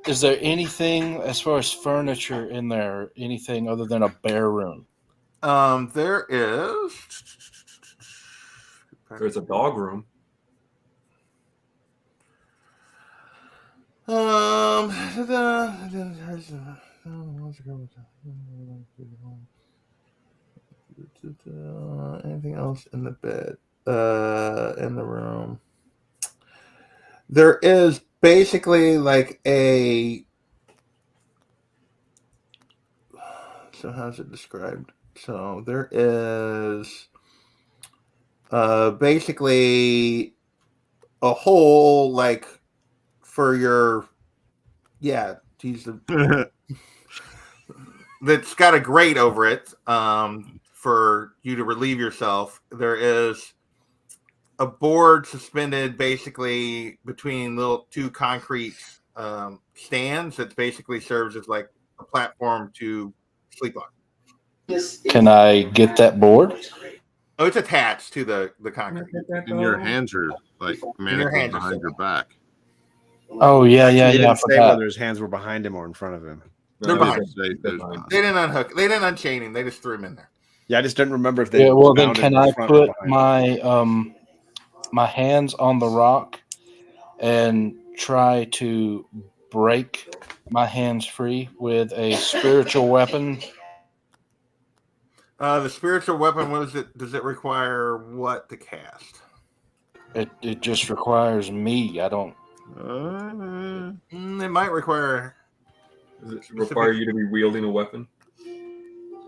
is there anything as far as furniture in there, anything other than a bare room? There is. There's a dog room. Anything else in the bed? In the room? There is basically like a. So how's it described? So there is basically a hole like for your that's got a grate over it for you to relieve yourself. There is a board suspended basically between little two concrete stands that basically serves as like a platform to sleep on. Can I get that board? Oh, it's attached to the concrete. And your hands are like manacled behind your back. Oh yeah. He I didn't say forgot. whether his hands were behind him or in front of him. They're behind. They They didn't unhook. They didn't unchain him. They just threw him in there. Yeah, I just didn't remember if they. Yeah. Well, then mounted can in I front or put behind. my hands on the rock and try to break my hands free with a spiritual weapon? The spiritual weapon, what is it? Does it require what to cast? It just requires me. I don't. It might require. Does it require you to be wielding a weapon?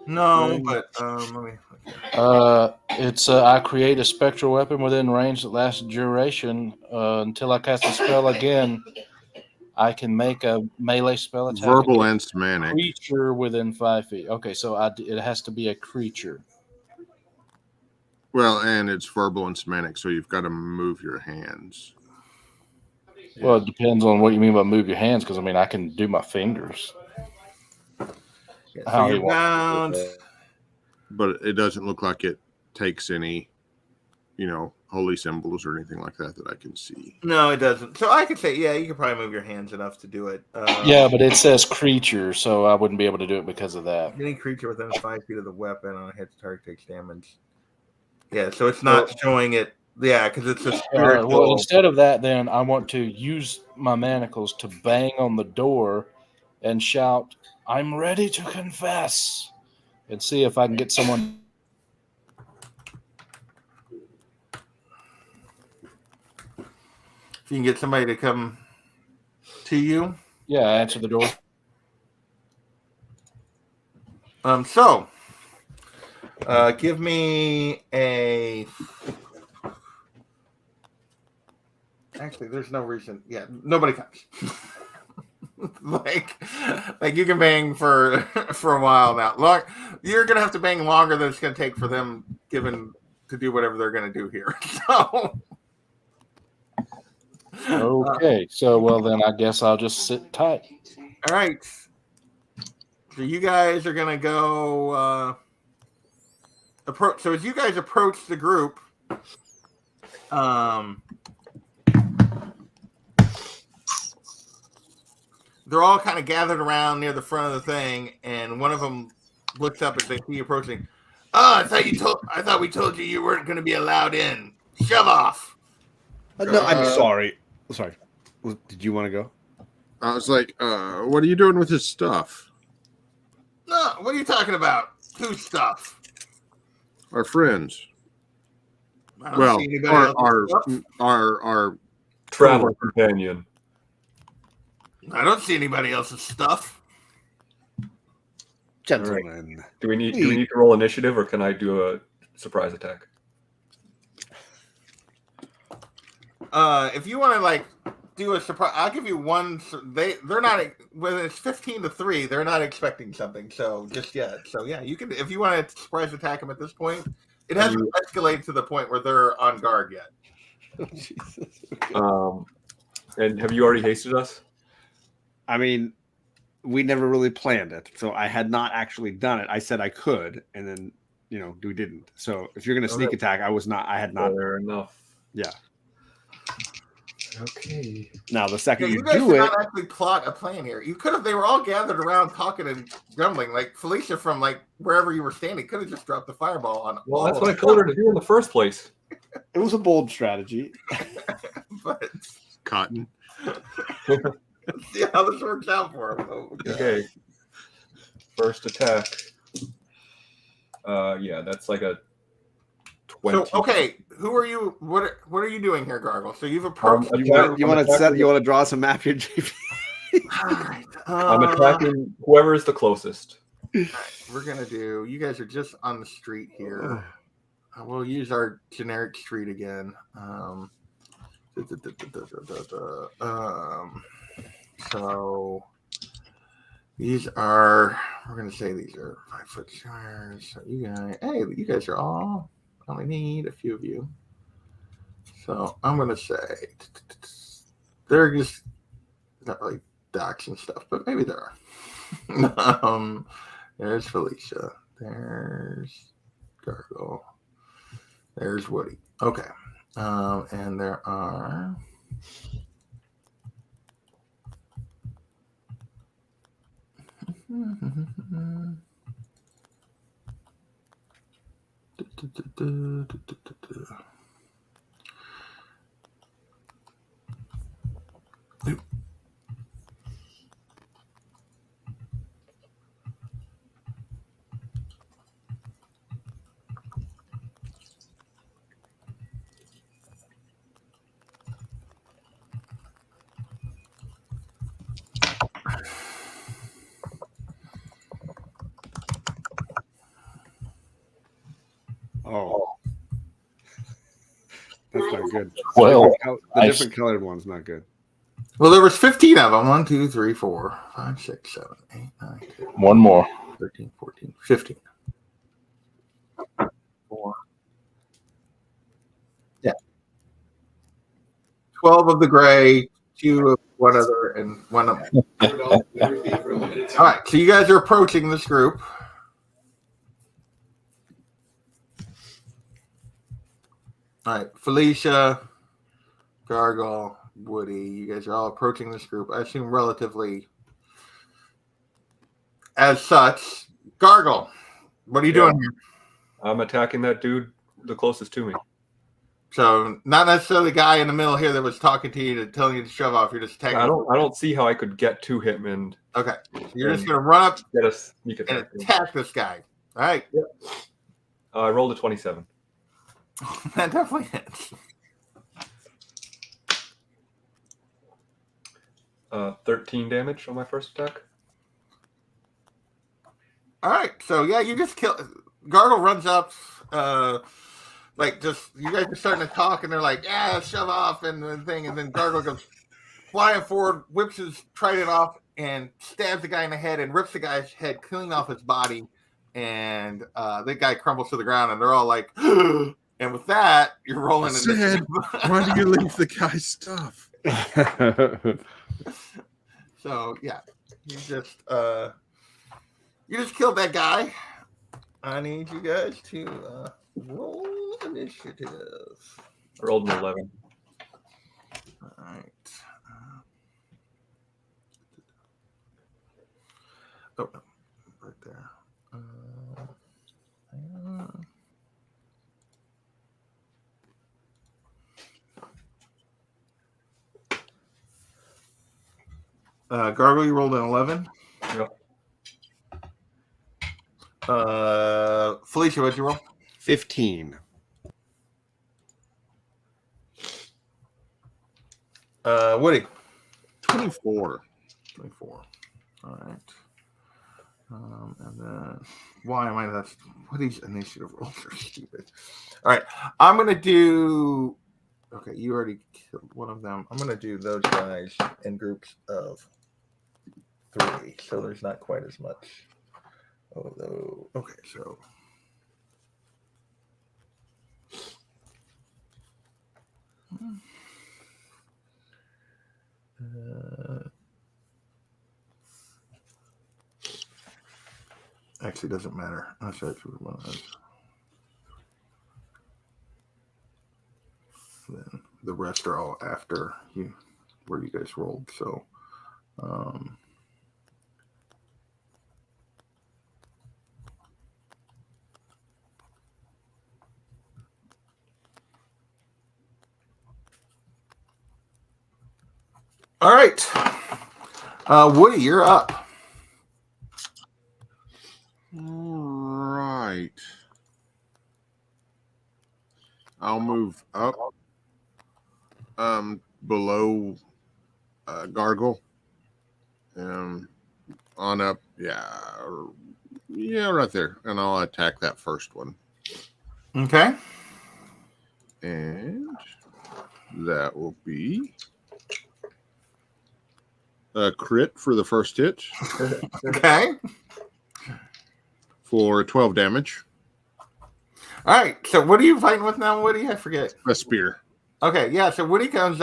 No, but let me. It's I create a spectral weapon within range that lasts duration until I cast a spell again. I can make a melee spell attack. Verbal and semantic. Creature within 5 feet. Okay, so it has to be a creature. Well, and it's verbal and semantic, so you've got to move your hands. Well, it depends on what you mean by move your hands, because I mean I can do my fingers. Yeah, How so he you're wants bound. But it doesn't look like it takes any, holy symbols or anything like that I can see. No, it doesn't. So I could say, yeah, you could probably move your hands enough to do it. Yeah, but it says creature, so I wouldn't be able to do it because of that. Any creature within 5 feet of the weapon on a hit target takes damage. Yeah, so it's not showing it. Yeah, because it's a spiritual. Well, instead of that, then I want to use my manacles to bang on the door and shout, "I'm ready to confess," and see if I can get someone. If you can get somebody to come to you. Yeah, answer the door. So give me a. Actually, there's no reason. Yeah, nobody comes. like you can bang for a while now. You're gonna have to bang longer than it's gonna take for them, given to do whatever they're going to do here. So, Okay, so well then I guess I'll just sit tight. all right. So you guys are going to go approach. So as you guys approach the group, they're all kind of gathered around near the front of the thing, and one of them looks up as they see you approaching. Oh, I thought we told you weren't going to be allowed in. Shove off. No, I'm sorry. Sorry. Did you want to go? I was like, what are you doing with his stuff? No, what are you talking about? Whose stuff? Our friends. I don't Well, see anybody else's stuff. our Travel companion. I don't see anybody else's stuff. Gentlemen. Do we need to roll initiative, or can I do a surprise attack? If you want to like do a surprise, I'll give you one. They're not when it's 15-3. They're not expecting something. So just yet. So yeah, you can if you want to surprise attack them at this point. It hasn't escalated to the point where they're on guard yet. Oh, Jesus. Okay. And have you already hasted us? I mean, we never really planned it, so I had not actually done it. I said I could, and then we didn't. So if you're going to sneak attack, I had not. Fair enough. Yeah. Okay. Now the second you you guys do did it, not actually plot a plan here. You could have. They were all gathered around talking and grumbling. Like Felicia from like wherever you were standing could have just dropped the fireball on. Well, that's what I told her to do in the first place. it was a bold strategy. But cotton. let's see how this works out for him. Oh, Okay. First attack. Yeah, that's like a 20. So okay, who are you? What are you doing here, Gargle? So you've approached. You want to draw us a map here, JP? Right. I'm attacking whoever is the closest. All right, we're gonna do. You guys are just on the street here. We'll use our generic street again. So these are. We're gonna say these are 5-foot squares. So you guys are all. I only need a few of you. So I'm gonna say they're just not really docs and stuff, but maybe there are. There's Felicia. There's Gargle. There's Woody. Okay. And there are Oh, that's not good. Well, the different colored one's not good. well, there was 15 of them. 1, 2, 3, 4, 5, 6, 7, 8, 9, 10, one more. 13, 14, 15. 4. Yeah. 12 of the gray, 2 of one other, and 1 of them. All right, so you guys are approaching this group. All right, Felicia, Gargle, Woody, you guys are all approaching this group. I assume relatively as such. Gargle, what are you doing here? I'm attacking that dude the closest to me. So not necessarily the guy in the middle here that was talking to you, telling you to shove off. You're just attacking. I don't see how I could get to him and. Okay, so you're just gonna run up get a sneak and attack. attack this guy. All right. Yep. I rolled a 27. That definitely hits. 13 damage on my first attack. All right, so yeah, you just kill. Gargle runs up, like just you guys are starting to talk, and they're like, "Yeah, shove off," and the thing, and then Gargle goes flying forward, whips his trident off, and stabs the guy in the head, and rips the guy's head clean off his body, and the guy crumbles to the ground, and they're all like, and And with that, you're rolling I said, initiative. why do you leave the guy's stuff? So yeah, you just killed that guy. I need you guys to roll initiative. I rolled an 11. All right. Oh, no, right there. Gargle, you rolled an 11. Yep. Felicia, what'd you roll? 15. Woody. 24. 24. All right. And then why am I that? Woody's initiative rolls are stupid. All right. I'm gonna do. Okay, you already killed one of them. I'm gonna do those guys in groups of 3, so there's not quite as much. Although, okay, so. Actually, doesn't matter. That's actually one of those. Then the rest are all after you, where you guys rolled. So, all right, Woody, you're up. Right. I'll move up below Gargle. On up. Yeah, right there. And I'll attack that first one. Okay. And that will be a crit for the first hit Okay. for 12 damage. All right. So what are you fighting with now, Woody? I forget. A spear. Okay. Yeah. So Woody comes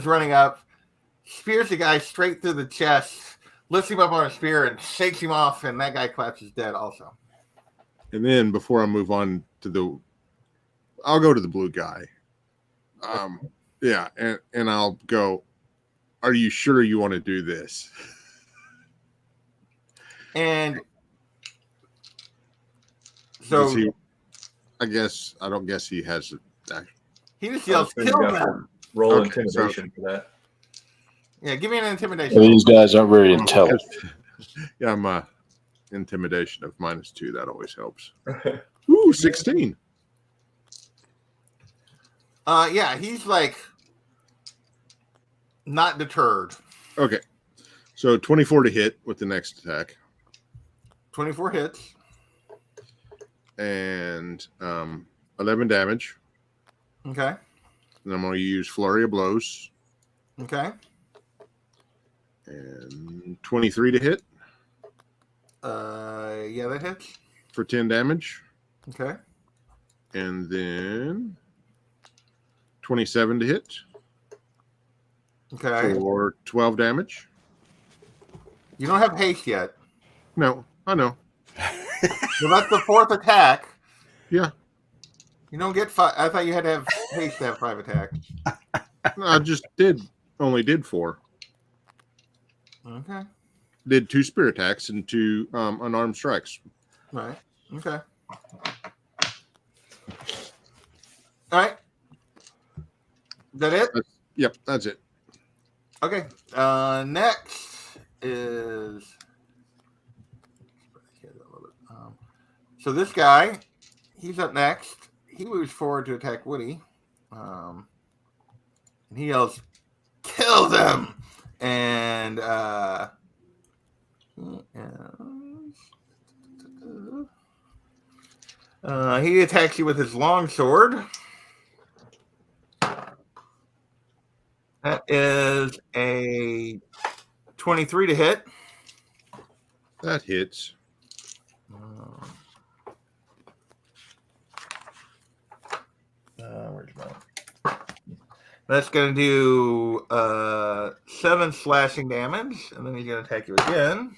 running up, spears the guy straight through the chest, lifts him up on a spear, and shakes him off, and that guy collapses dead also. And then before I move on to I'll go to the blue guy. Yeah, and I'll go, are you sure you want to do this? And so I don't guess he has it. He just yells, You kill have to them. roll Okay, intimidation for that. Yeah, give me an intimidation. These guys aren't very intelligent. Yeah, I'm intimidation of -2. That always helps. Ooh, 16. Yeah, he's like not deterred. Okay. So 24 to hit with the next attack. 24 hits. And 11 damage. Okay. And I'm going to use Flurry of Blows. Okay. And 23 to hit. Yeah, that hits. For 10 damage. Okay. And then 27 to hit. Okay. For 12 damage. You don't have haste yet. No, I know. So that's the 4th attack. Yeah. You don't get 5. I thought you had to have haste to have 5 attacks. I just only did 4. Okay. Did 2 spear attacks and 2 unarmed strikes. Right. Okay. All right. Is that it? Yep, that's it. Okay. Next is so this guy, he's up next. He moves forward to attack Woody. And he yells, kill them! And he attacks you with his long sword. That is a 23 to hit. That hits. That's going to do 7 slashing damage, and then he's going to attack you again.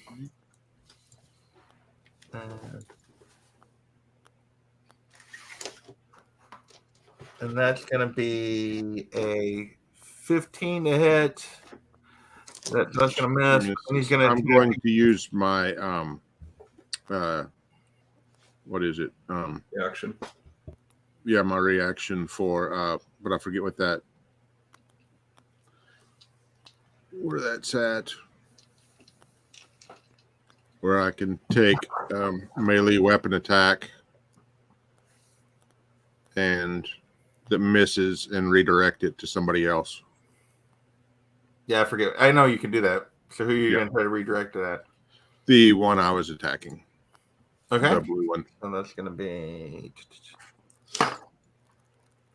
And that's going to be a 15 to hit. That's going to miss. And he's going to. I'm going to use my what is it? Reaction. Yeah, my reaction for but I forget what that where that's at. Where I can take melee weapon attack and that misses and redirect it to somebody else. Yeah, I forget. I know you can do that. So who are you going to try to redirect it at? The one I was attacking. Okay. The blue one. And that's going to be.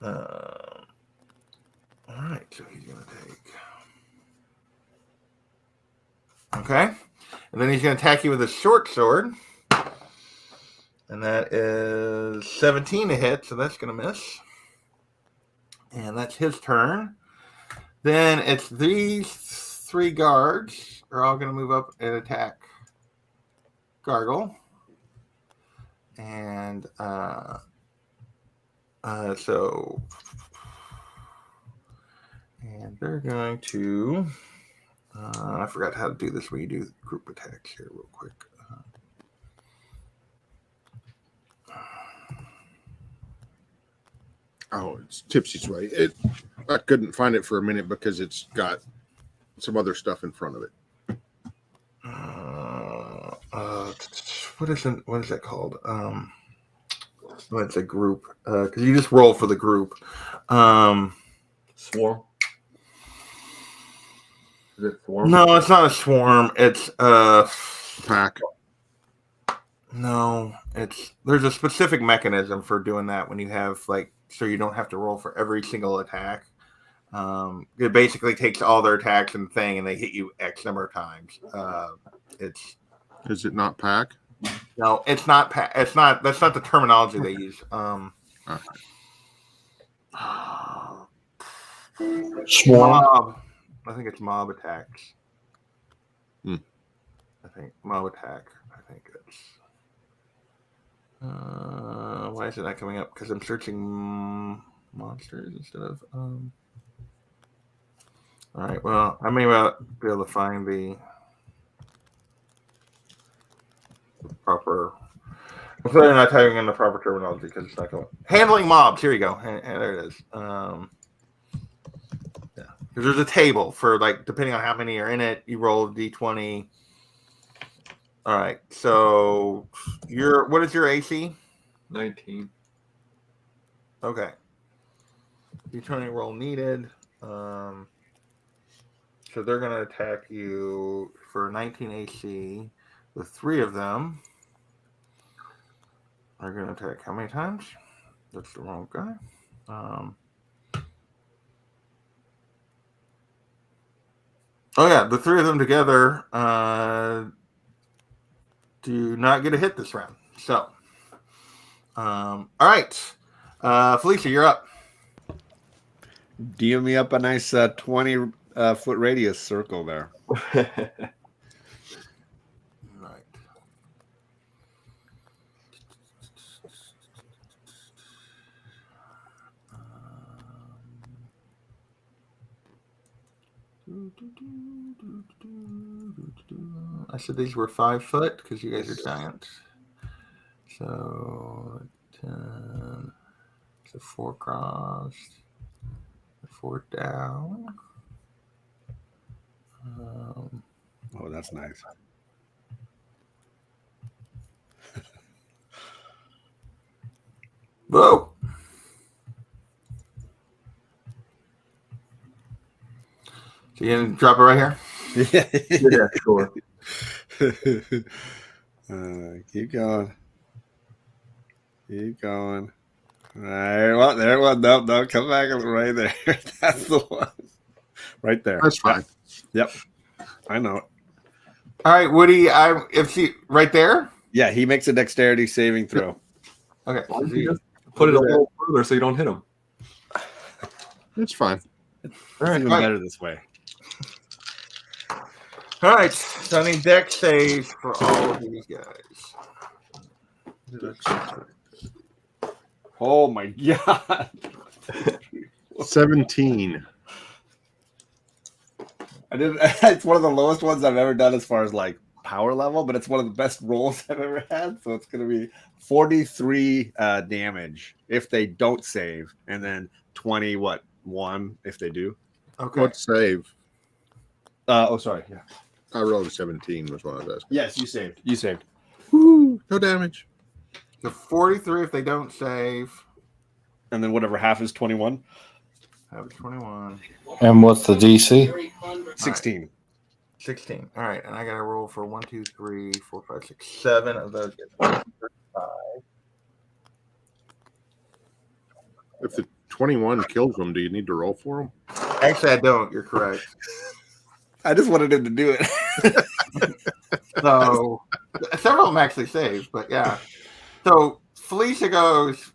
All right. So he's going to take. Okay. And then he's going to attack you with a short sword. And that is 17 to hit. So that's going to miss. And that's his turn. Then it's these 3 guards are all going to move up and attack Gargle. And so, and they're going to, I forgot how to do this when you do group attacks here real quick. Oh, it's Tipsy's Way. I couldn't find it for a minute because it's got some other stuff in front of it. What is that called? Well, it's a group because you just roll for the group. Swarm. Is it swarm? No, it's not a swarm. It's Pack. No, there's a specific mechanism for doing that when you have so you don't have to roll for every single attack. It basically takes all their attacks and and they hit you X number of times. Is it not pack? No, it's not. It's not. That's not the terminology they use. Mob. I think it's mob attacks. I think mob attack. I think it's. Why is it not coming up? Because I'm searching monsters instead of. All right. Well, I may well be able to find the proper. I'm clearly not typing in the proper terminology because it's not going. Handling mobs. Here we go. And there it is. Yeah, because there's a table for depending on how many are in it, you roll a d20. All right. So what is your AC? 19. Okay. D20 roll needed. So they're going to attack you for 19 AC. The 3 of them are going to attack how many times? That's the wrong guy. Oh, yeah. The 3 of them together do not get a hit this round. So, all right. Felicia, you're up. Deal me up a nice 20 foot radius circle there. Right. I said these were 5 foot because you guys are giants. So 10. So 4 crossed. 4 down. Oh, that's nice. Whoa. So you gonna drop it right here? Yeah, sure. Keep going. Keep going. All right. Well, there one. No, come back right there. That's the one. Right there. That's fine. Yep. I know it. All right, Woody. Right there. Yeah, he makes a dexterity saving throw. Okay. Put it a little further so you don't hit him. It's fine. even better this way. All right, so I need deck saves for all of these guys. Oh my god. 17. I did. It's one of the lowest ones I've ever done as far as like power level, but it's one of the best rolls I've ever had. So it's going to be 43 damage if they don't save, and then 1 if they do. Okay. What save? Sorry. Yeah. I rolled a 17 was what I was asking. Yes, you saved. You saved. Woo, no damage. So 43 if they don't save. And then whatever half is 21. Have 21. And what's the DC? 16. 16. All right, and I got to roll for 1, 2, 3, 4, 5, 6, 7 of those. If the 21 kills them, do you need to roll for them? Actually, I don't. You're correct. I just wanted him to do it. So several of them actually saved, but yeah. So Felicia goes,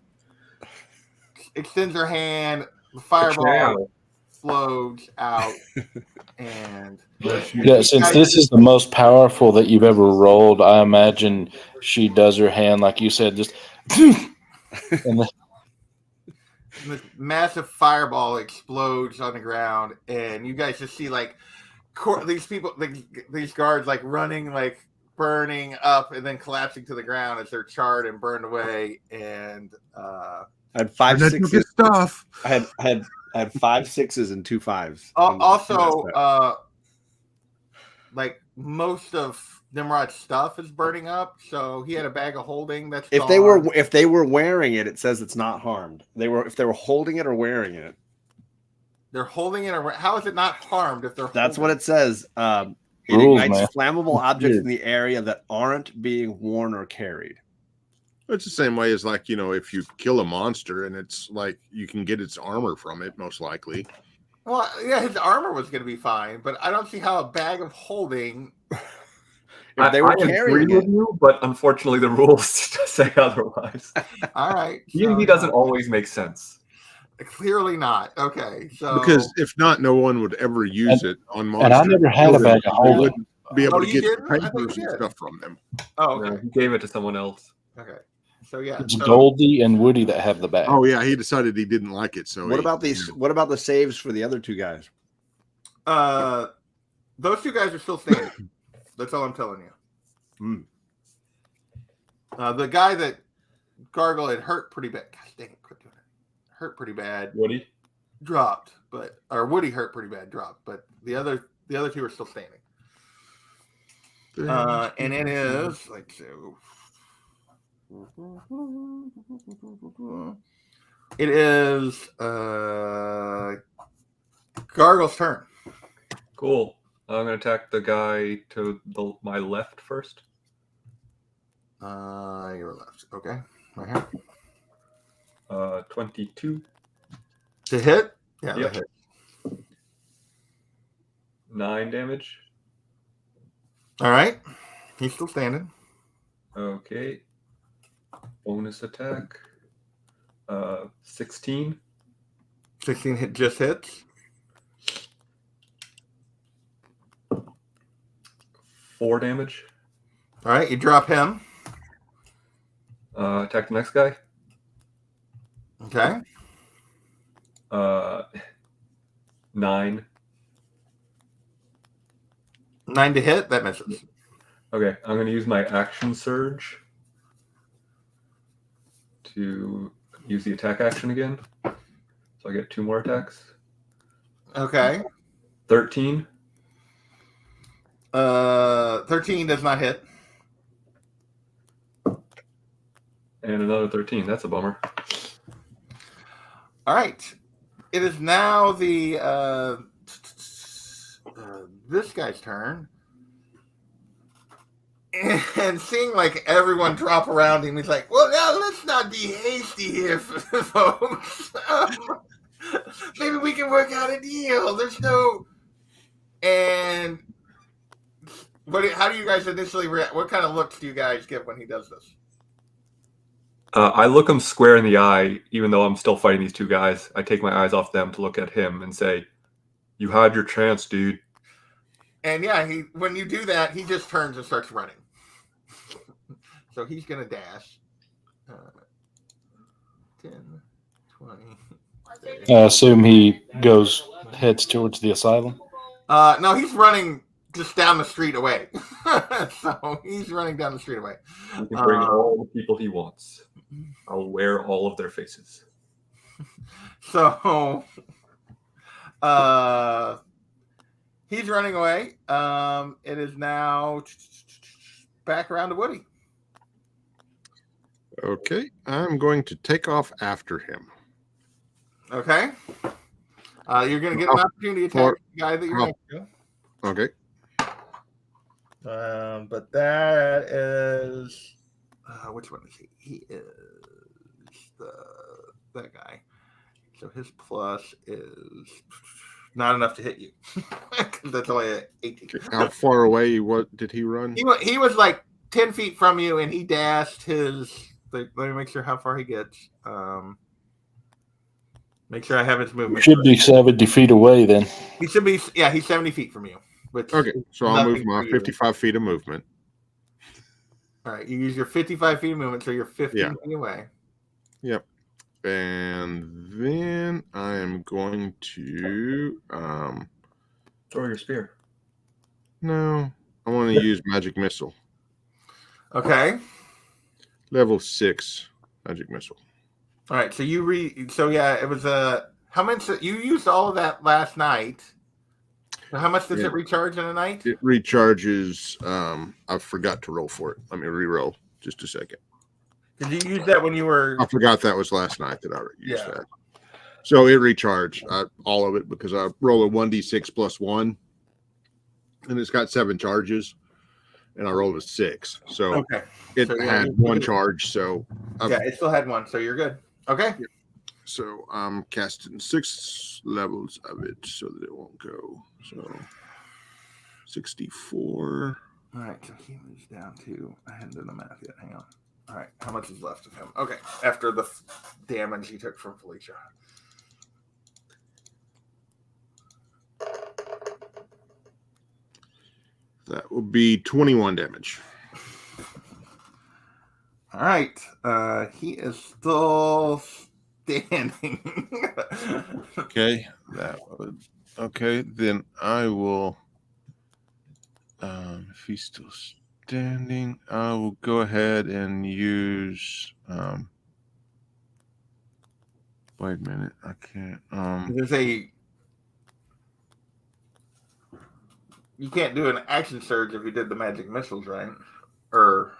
extends her hand, the fireball explodes out, and Yeah, since this is the most powerful that you've ever rolled, I imagine she does her hand like you said, just and this massive fireball explodes on the ground, and you guys just see like these people, these guards, like running, like burning up, and then collapsing to the ground as they're charred and burned away. And I had 5 6s. Stuff. I had 5 6s and 2 5s. Also, like most of Nimrod's stuff is burning up, so he had a bag of holding. That's if they were wearing it, it says it's not harmed. If they were holding it or wearing it. They're holding it. How is it not harmed if they're? That's what it says. It Rules, ignites man. flammable objects in the area that aren't being worn or carried. It's the same way as like, if you kill a monster and it's like you can get its armor from it, most likely. Well, yeah, his armor was going to be fine, but I don't see how a bag of holding. If they were I carrying agree with you, but unfortunately the rules say otherwise. All right, He doesn't always make sense. Clearly not. Okay, so Because if not, no one would ever use it on monsters. and I never had a bag of holding. Wouldn't be able Oh, to you get didn't? I thought papers you and did. stuff from them. oh, No, okay, he gave it to someone else. okay. So yeah, It's so, Goldie and Woody that have the bag. Oh yeah, he decided he didn't like it. So What about these? What about the saves for the other two guys? those two guys are still standing. That's all I'm telling you. The guy that Gargle had hurt pretty bad. Gosh dang it, quit doing it. Hurt pretty bad. Woody? Dropped, or Woody hurt pretty bad. Dropped, but the other two are still standing. And it is like so. It is Gargle's turn. Cool. I'm going to attack the guy to my left first. Your left. Okay. Right here. 22. To hit? Yeah, Yep. that hit. 9 damage. All right. He's still standing. Okay. Bonus attack. 16. 16 hit just hits. 4 damage. All right, you drop him. Attack the next guy. Okay. 9. 9 to hit. That misses. Okay, I'm going to use my action surge to use the attack action again. So I get 2 more attacks. Okay. 13. 13 does not hit. And another 13. That's a bummer. All right. It is now the this guy's turn. And seeing like everyone drop around him, he's like, well, now let's not be hasty here, folks. Maybe we can work out a deal. There's no... And how do you guys initially react? What kind of looks do you guys give when he does this? I look him square in the eye, even though I'm still fighting these two guys. I take my eyes off them to look at him and say, You had your chance, dude. And yeah, when you do that, he just turns and starts running. So he's going to dash. 10, 20. 30. I assume he heads towards the asylum. No, he's running just down the street away. So he's running down the street away. He can bring all the people he wants. I'll wear all of their faces. So he's running away. It is now back around to Woody. Okay, I'm going to take off after him. Okay. You're going to get an opportunity to attack the guy that you're next to. Okay. But that is which one is he? He is that guy. So his plus is not enough to hit you. That's only an 18. How far away? What did he run? He was like 10 feet from you, and he dashed his. Let me make sure how far he gets. Make sure I have his movement. Should be 70 feet away then. He should be. Yeah, he's 70 feet from you. Okay, so I'll move my 55 feet of movement. All right, you use your 55 feet of movement, so you're 15 feet away. Yep. And then I am going to throw your spear. No, I want to use magic missile. Okay. Level 6 magic missile. All right, so it was how much you used all of that last night? How much does it recharge in a night? It recharges. I forgot to roll for it. Let me re-roll just a second. Did you use that when you were? I forgot that was last night that I used that. So it recharged all of it because I roll a 1d6 plus 1, and it's got 7 charges, and I rolled a 6. So it had 1 charge. So it still had 1. So you're good. Okay. Yeah. So I'm casting 6 levels of it so that it won't go. So 64. All right. So he moves down to. I haven't done the math yet. Hang on. All right. How much is left of him? Okay. After the damage he took from Felicia. That will be 21 damage. All right. He is still standing. Okay. Okay. Then I will. If he's still standing, I will go ahead and use. Wait a minute. I can't. There's you can't do an action surge if you did the magic missiles, right? Or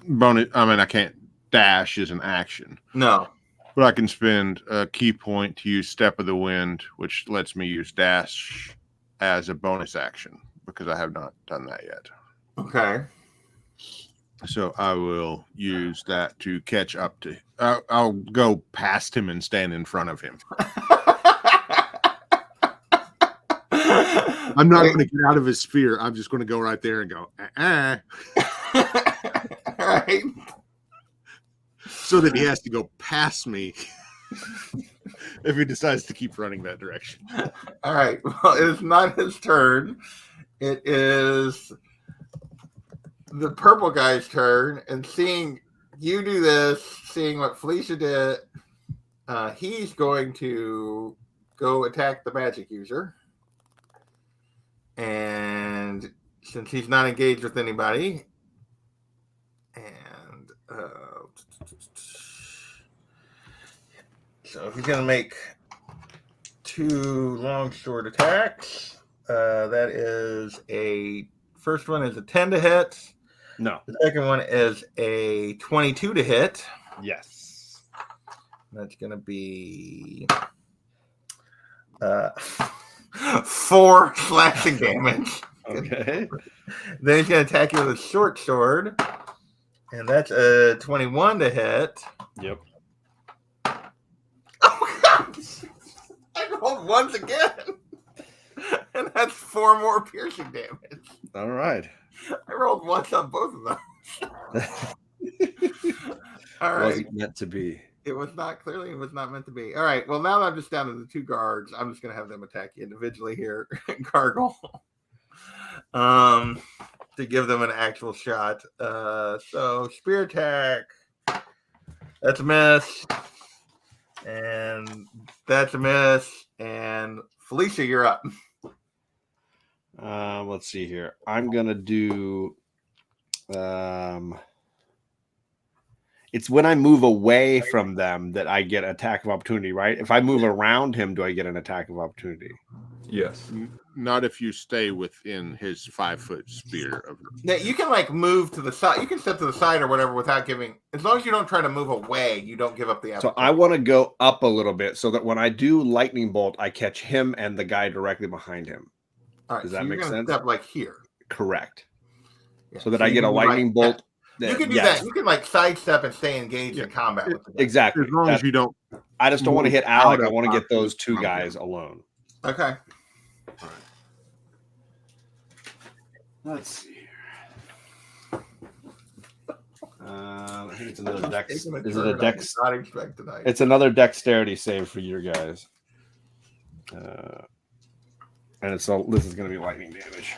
bonus. I mean, I can't dash as an action. No. But I can spend a key point to use Step of the Wind, which lets me use dash as a bonus action because I have not done that yet. Okay. So I will use that to catch up to. I'll go past him and stand in front of him. I'm not going to get out of his sphere. I'm just going to go right there and go, All right. So that he has to go past me if he decides to keep running that direction. All right. Well, it is not his turn. It is the purple guy's turn. And seeing you do this, seeing what Felicia did, he's going to go attack the magic user. And since he's not engaged with anybody, and so he's going to make 2 longsword attacks. That is first one is a 10 to hit. No. The second one is a 22 to hit. Yes. That's going to be 4 slashing damage. Okay. Then he's going to attack you with a short sword. And that's a 21 to hit. Yep. Oh, God. I rolled once again. And that's 4 more piercing damage. All right. I rolled once on both of them. All right. Wasn't meant to be. It was not clearly. It was not meant to be. All right. Well, now that I'm just down to the 2 guards, I'm just going to have them attack you individually here. Gargle. To give them an actual shot. So spear attack. That's a miss. And that's a miss. And Felicia, you're up. Let's see here. I'm gonna do. It's when I move away from them that I get attack of opportunity, right? If I move around him, do I get an attack of opportunity? Yes. Not if you stay within his 5-foot sphere of. Yeah, you can like move to the side. You can step to the side or whatever without giving. As long as you don't try to move away, you don't give up the. So I want to go up a little bit so that when I do lightning bolt, I catch him and the guy directly behind him. All right, Does so that you're make gonna sense? Step like here. Correct. Yeah. So that I get a lightning bolt. You can do that. You can like sidestep and stay engaged in combat with the guy. Exactly. As long as you don't. I just don't want to hit out Alec. of I want to get those pocket 2 from guys him. alone. Okay. Let's see here. I think it's another dex. Is it a dex? Not expect tonight. It's another dexterity save for your guys. And this is going to be lightning damage.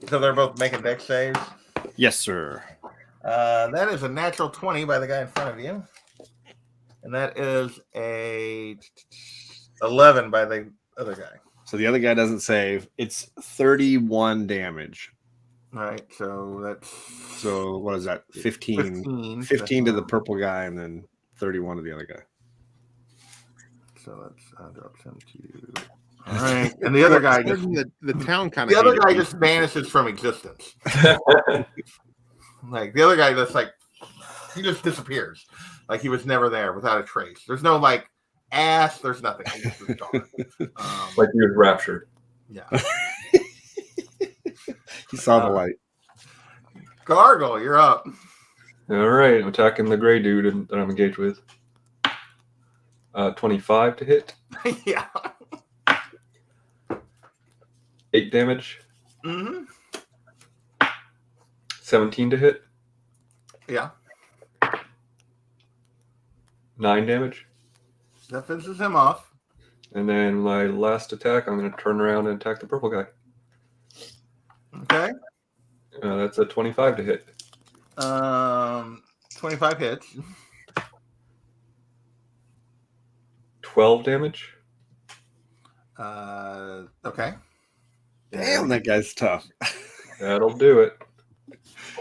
So they're both making dex saves. Yes, sir. That is a natural 20 by the guy in front of you, and that is a 11 by the other guy. So the other guy doesn't save. It's 31 damage. All right, so that's what is that? 15 to the purple guy, and then 31 to the other guy. So that's drops him to. All right, and the other guy just the town kind the of. other guy just vanishes from existence. Like the other guy just like he just disappears, like he was never there without a trace. There's no like ass. There's nothing. He just was gone. Like he was raptured. Yeah. He saw the light. Gargle, you're up. All right, I'm attacking the gray dude that I'm engaged with. 25 to hit. Yeah. 8 damage. Mm-hmm. 17 to hit. Yeah. 9 damage. That finishes him off. And then my last attack, I'm going to turn around and attack the purple guy. Okay. That's a 25 to hit. 25 hits. 12 damage. Okay. Damn, that guy's tough. That'll do it.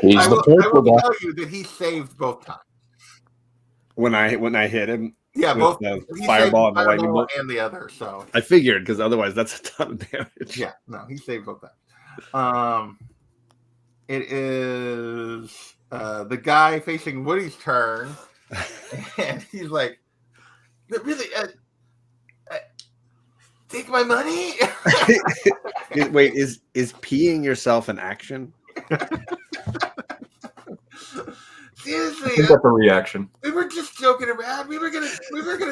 He's I the will purple guy. tell you that he saved both times. When I hit him, Yeah, with both the he fireball saved and the lightning fireball bolt. and the other. So I figured because otherwise that's a ton of damage. yeah, no, he saved both times. It is the guy facing Woody's turn, and he's like, "Really? Take my money?" Wait, is peeing yourself an action? Seriously, I think that's a reaction. we were just joking around. We were gonna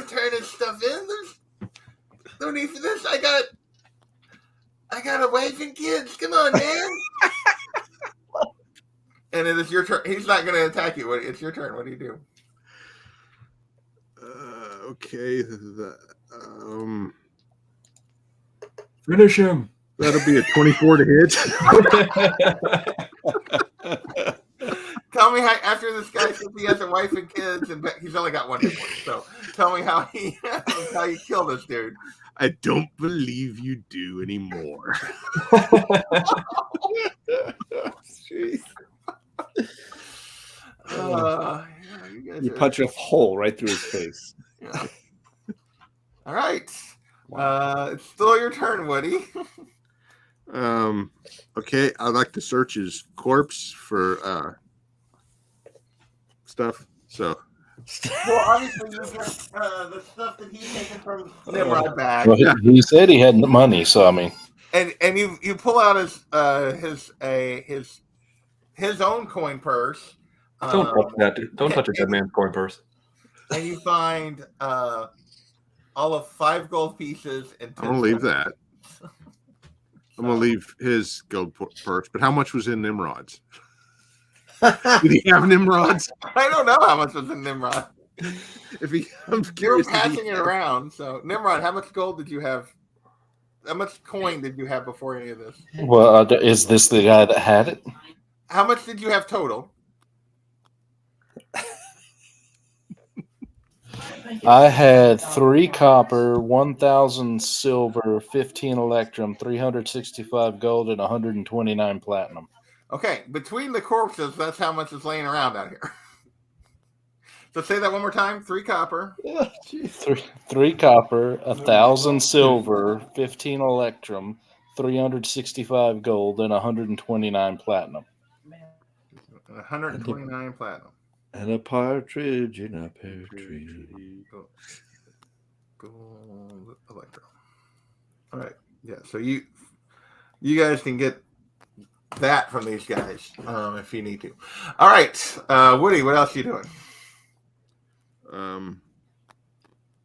turn his stuff in. There's no need for this. I got a wife and kids. Come on, man. And it is your turn. He's not gonna attack you. It's your turn. What do you do? Okay. Finish him. That'll be a 24 to hit. Tell me how after this guy says he has a wife and kids, and he's only got one hit point. So tell me how you kill this dude. I don't believe you do anymore. Jeez. You punch a hole right through his face. Yeah. All right. It's still your turn, Woody. Okay, I'd like to search his corpse for stuff. So Well, obviously, you get the stuff that he's taken from Nimrod back. Well, he said he had money, so I mean, And you pull out his own coin purse. Don't touch that, dude. Don't touch a dead man's coin purse. And you find all of 5 gold pieces and 10 I'll leave that. I'm gonna leave his gold first. But how much was in Nimrod's? Did he have Nimrods? I don't know how much was in Nimrod. I'm You were curious. passing it around. So, Nimrod, how much gold did you have? How much coin did you have before any of this? Well, is this the guy that had it? How much did you have total? I had 3 copper, 1,000 silver, 15 electrum, 365 gold, and 129 platinum. Okay, between the corpses, that's how much is laying around out here. So say that one more time. 3 copper. Three copper, 1,000 silver, 15 electrum, 365 gold, and 129 platinum. 129 platinum. And a partridge in a pear tree. Gold electro. All right. Yeah. So you guys can get that from these guys if you need to. All right, Woody. What else are you doing?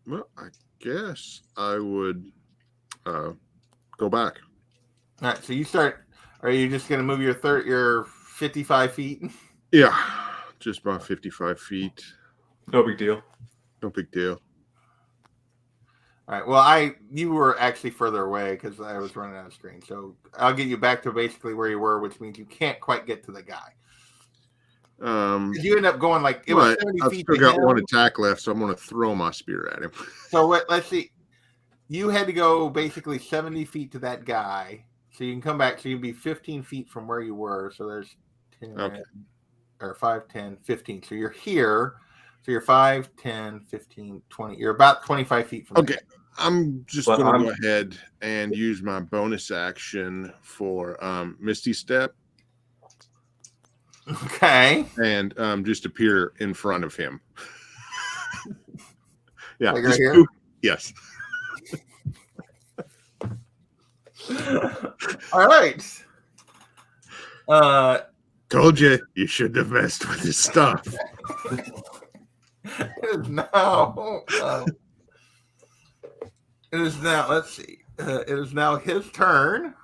Well, I guess I would go back. All right. So you start. Are you just going to move your 55 feet? Yeah, just about 55 feet. No big deal. No big deal. All right. Well, you were actually further away because I was running out of screen. So I'll get you back to basically where you were, which means you can't quite get to the guy. You end up going like it was 70 I've feet. still got one attack left, so I'm going to throw my spear at him. So let's see. You had to go basically 70 feet to that guy, so you can come back. So you'd be 15 feet from where you were. So there's 10, or 5, 10, 15. So you're here. So you're 5, 10, 15, 20. You're about 25 feet from. Okay. I'm just going to go ahead and use my bonus action for Misty Step. Okay. And just appear in front of him. Yeah. Like right here? Yes. All right. Told you shouldn't have messed with his stuff. It is now. It is now. Let's see. It is now his turn.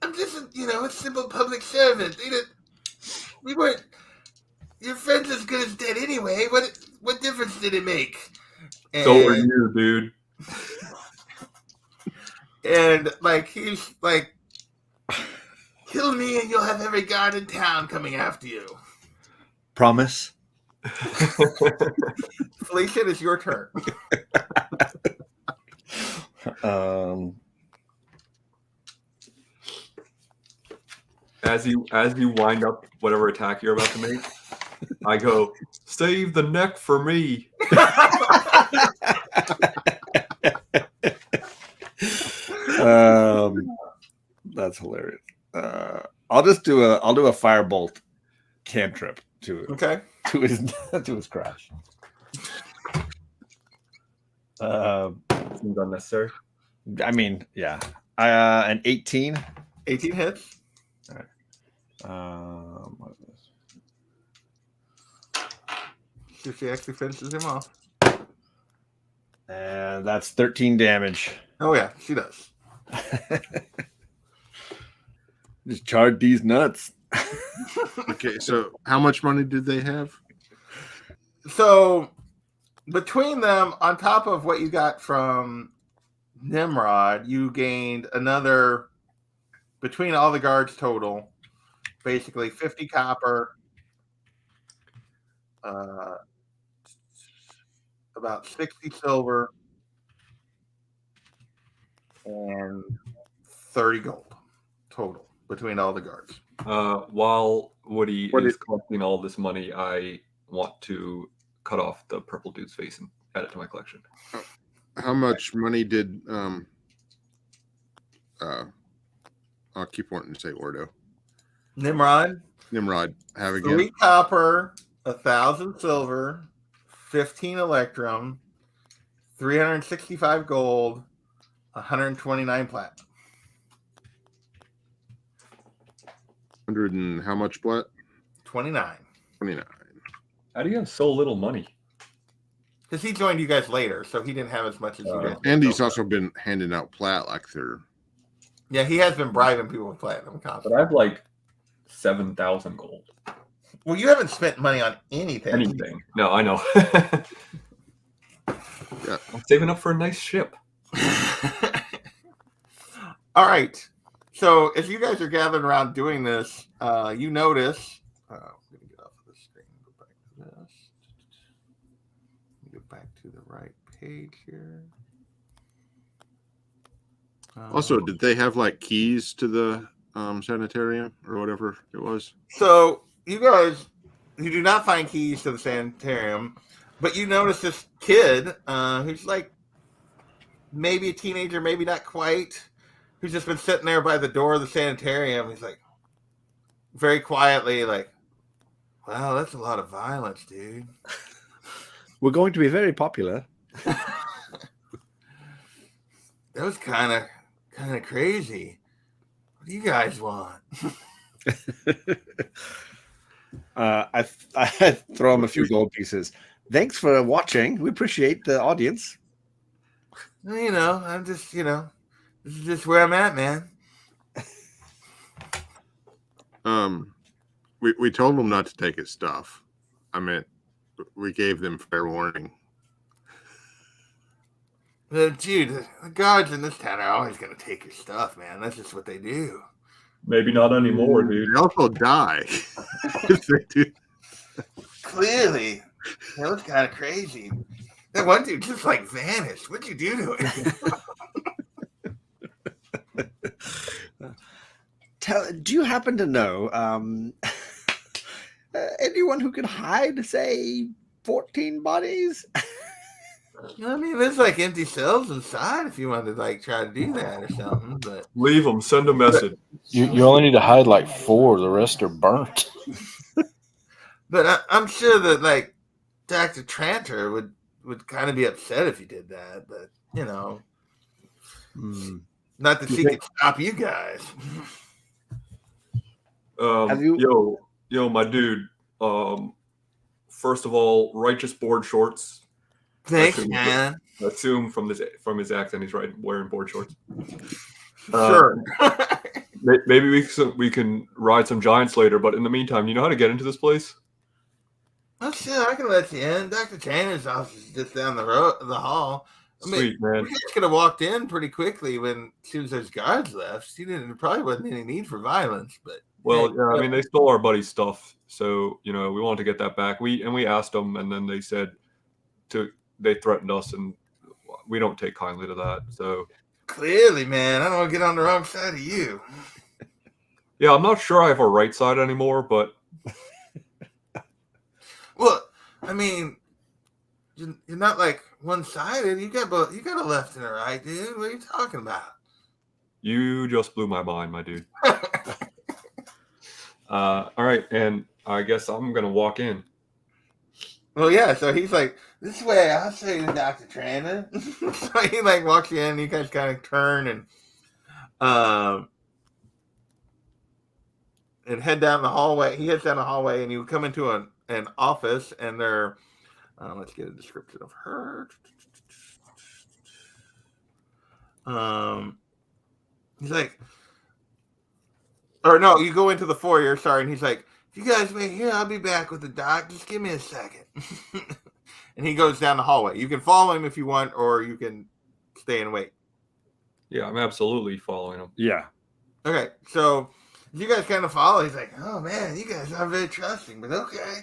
I'm just a simple public servant. We weren't. Your friend's as good as dead anyway. What difference did it make? So are you, dude. And he's like, kill me and you'll have every guard in town coming after you. Promise. Felicia, it's your turn. As you wind up whatever attack you're about to make, I go, save the neck for me. That's hilarious. I'll do a firebolt cantrip to his crotch. Seems unnecessary. I mean, yeah. An 18. 18 hits. All right. What is this? So she actually finishes him off. And that's 13 damage. Oh yeah, she does. Just charred these nuts. Okay, so how much money did they have? So between them, on top of what you got from Nimrod, you gained another, between all the guards total, basically 50 copper, about 60 silver, and 30 gold total between all the guards. While Woody is collecting all this money, I want to cut off the purple dude's face and add it to my collection. How much money did I'll keep wanting to say Ordo. Nimrod have again? 3 copper, 1,000 silver, 15 electrum, 365 gold, 129 platinum. 100 and how much plat? 29. 29. How do you have so little money? because he joined you guys later, so he didn't have as much as you guys. Andy's also been handing out plat like they're. Yeah, he has been bribing people with platinum But constantly. I have like 7,000 gold. Well, you haven't spent money on anything. Anything? No, I know. Yeah. I'm saving up for a nice ship. All right. So as you guys are gathered around doing this, you notice. I'm going to get off of the screen and go back to this. Let me go back to the right page here. Also, did they have like keys to the sanitarium or whatever it was? So you do not find keys to the sanitarium, but you notice this kid who's like maybe a teenager, maybe not quite, who's just been sitting there by the door of the sanitarium. He's like, very quietly, like, wow, that's a lot of violence, dude. We're going to be very popular. That was kind of crazy. What do you guys want? I throw him a few gold pieces. Thanks for watching. We appreciate the audience. You know, I'm just, this is just where I'm at, man. We told them not to take his stuff. I mean, we gave them fair warning. Dude, the guards in this town are always going to take your stuff, man. That's just what they do. Maybe not anymore, dude. They also die if they do. Clearly. That was kind of crazy. That one dude just like vanished. What'd you do to him? Do you happen to know anyone who could hide, say, 14 bodies? I mean, there's like empty cells inside if you wanted to like try to do that or something. But Leave them. Send a message. You only need to hide like 4. The rest are burnt. But I'm sure that like Dr. Tranter would kind of be upset if you did that. But not that she could stop you guys. Yo, my dude. First of all, righteous board shorts. Thanks, man. I assume from his accent, he's wearing board shorts. Sure. Maybe we can ride some giants later, but in the meantime, you know how to get into this place? Oh shit, I can let you in. Dr. Tanner's office is just down the hall. Sweet, man. We just could have walked in pretty quickly as soon as those guards left. There probably wasn't any need for violence, but I mean, they stole our buddy's stuff, so we wanted to get that back. We asked them, and then they said they threatened us, and we don't take kindly to that. So clearly, man, I don't want to get on the wrong side of you. Yeah, I'm not sure I have a right side anymore, but well, I mean, you're not like one-sided. You got a left and a right, dude. What are you talking about? You just blew my mind, my dude. All right, and I guess I'm gonna walk in. Well, yeah. So he's like, "This way, I'll show you, Dr. Tranter." So he like walks in. You guys kind of turn and head down the hallway. He heads down the hallway, and you come into an office, and they're let's get a description of her. He's like, or no, you go into the foyer, sorry, and he's like, if you guys wait here, I'll be back with the doc. Just give me a second. And he goes down the hallway. You can follow him if you want, or you can stay and wait. Yeah, I'm absolutely following him. Yeah. Okay, so you guys kind of follow. He's like, oh man, you guys are very trusting, but okay.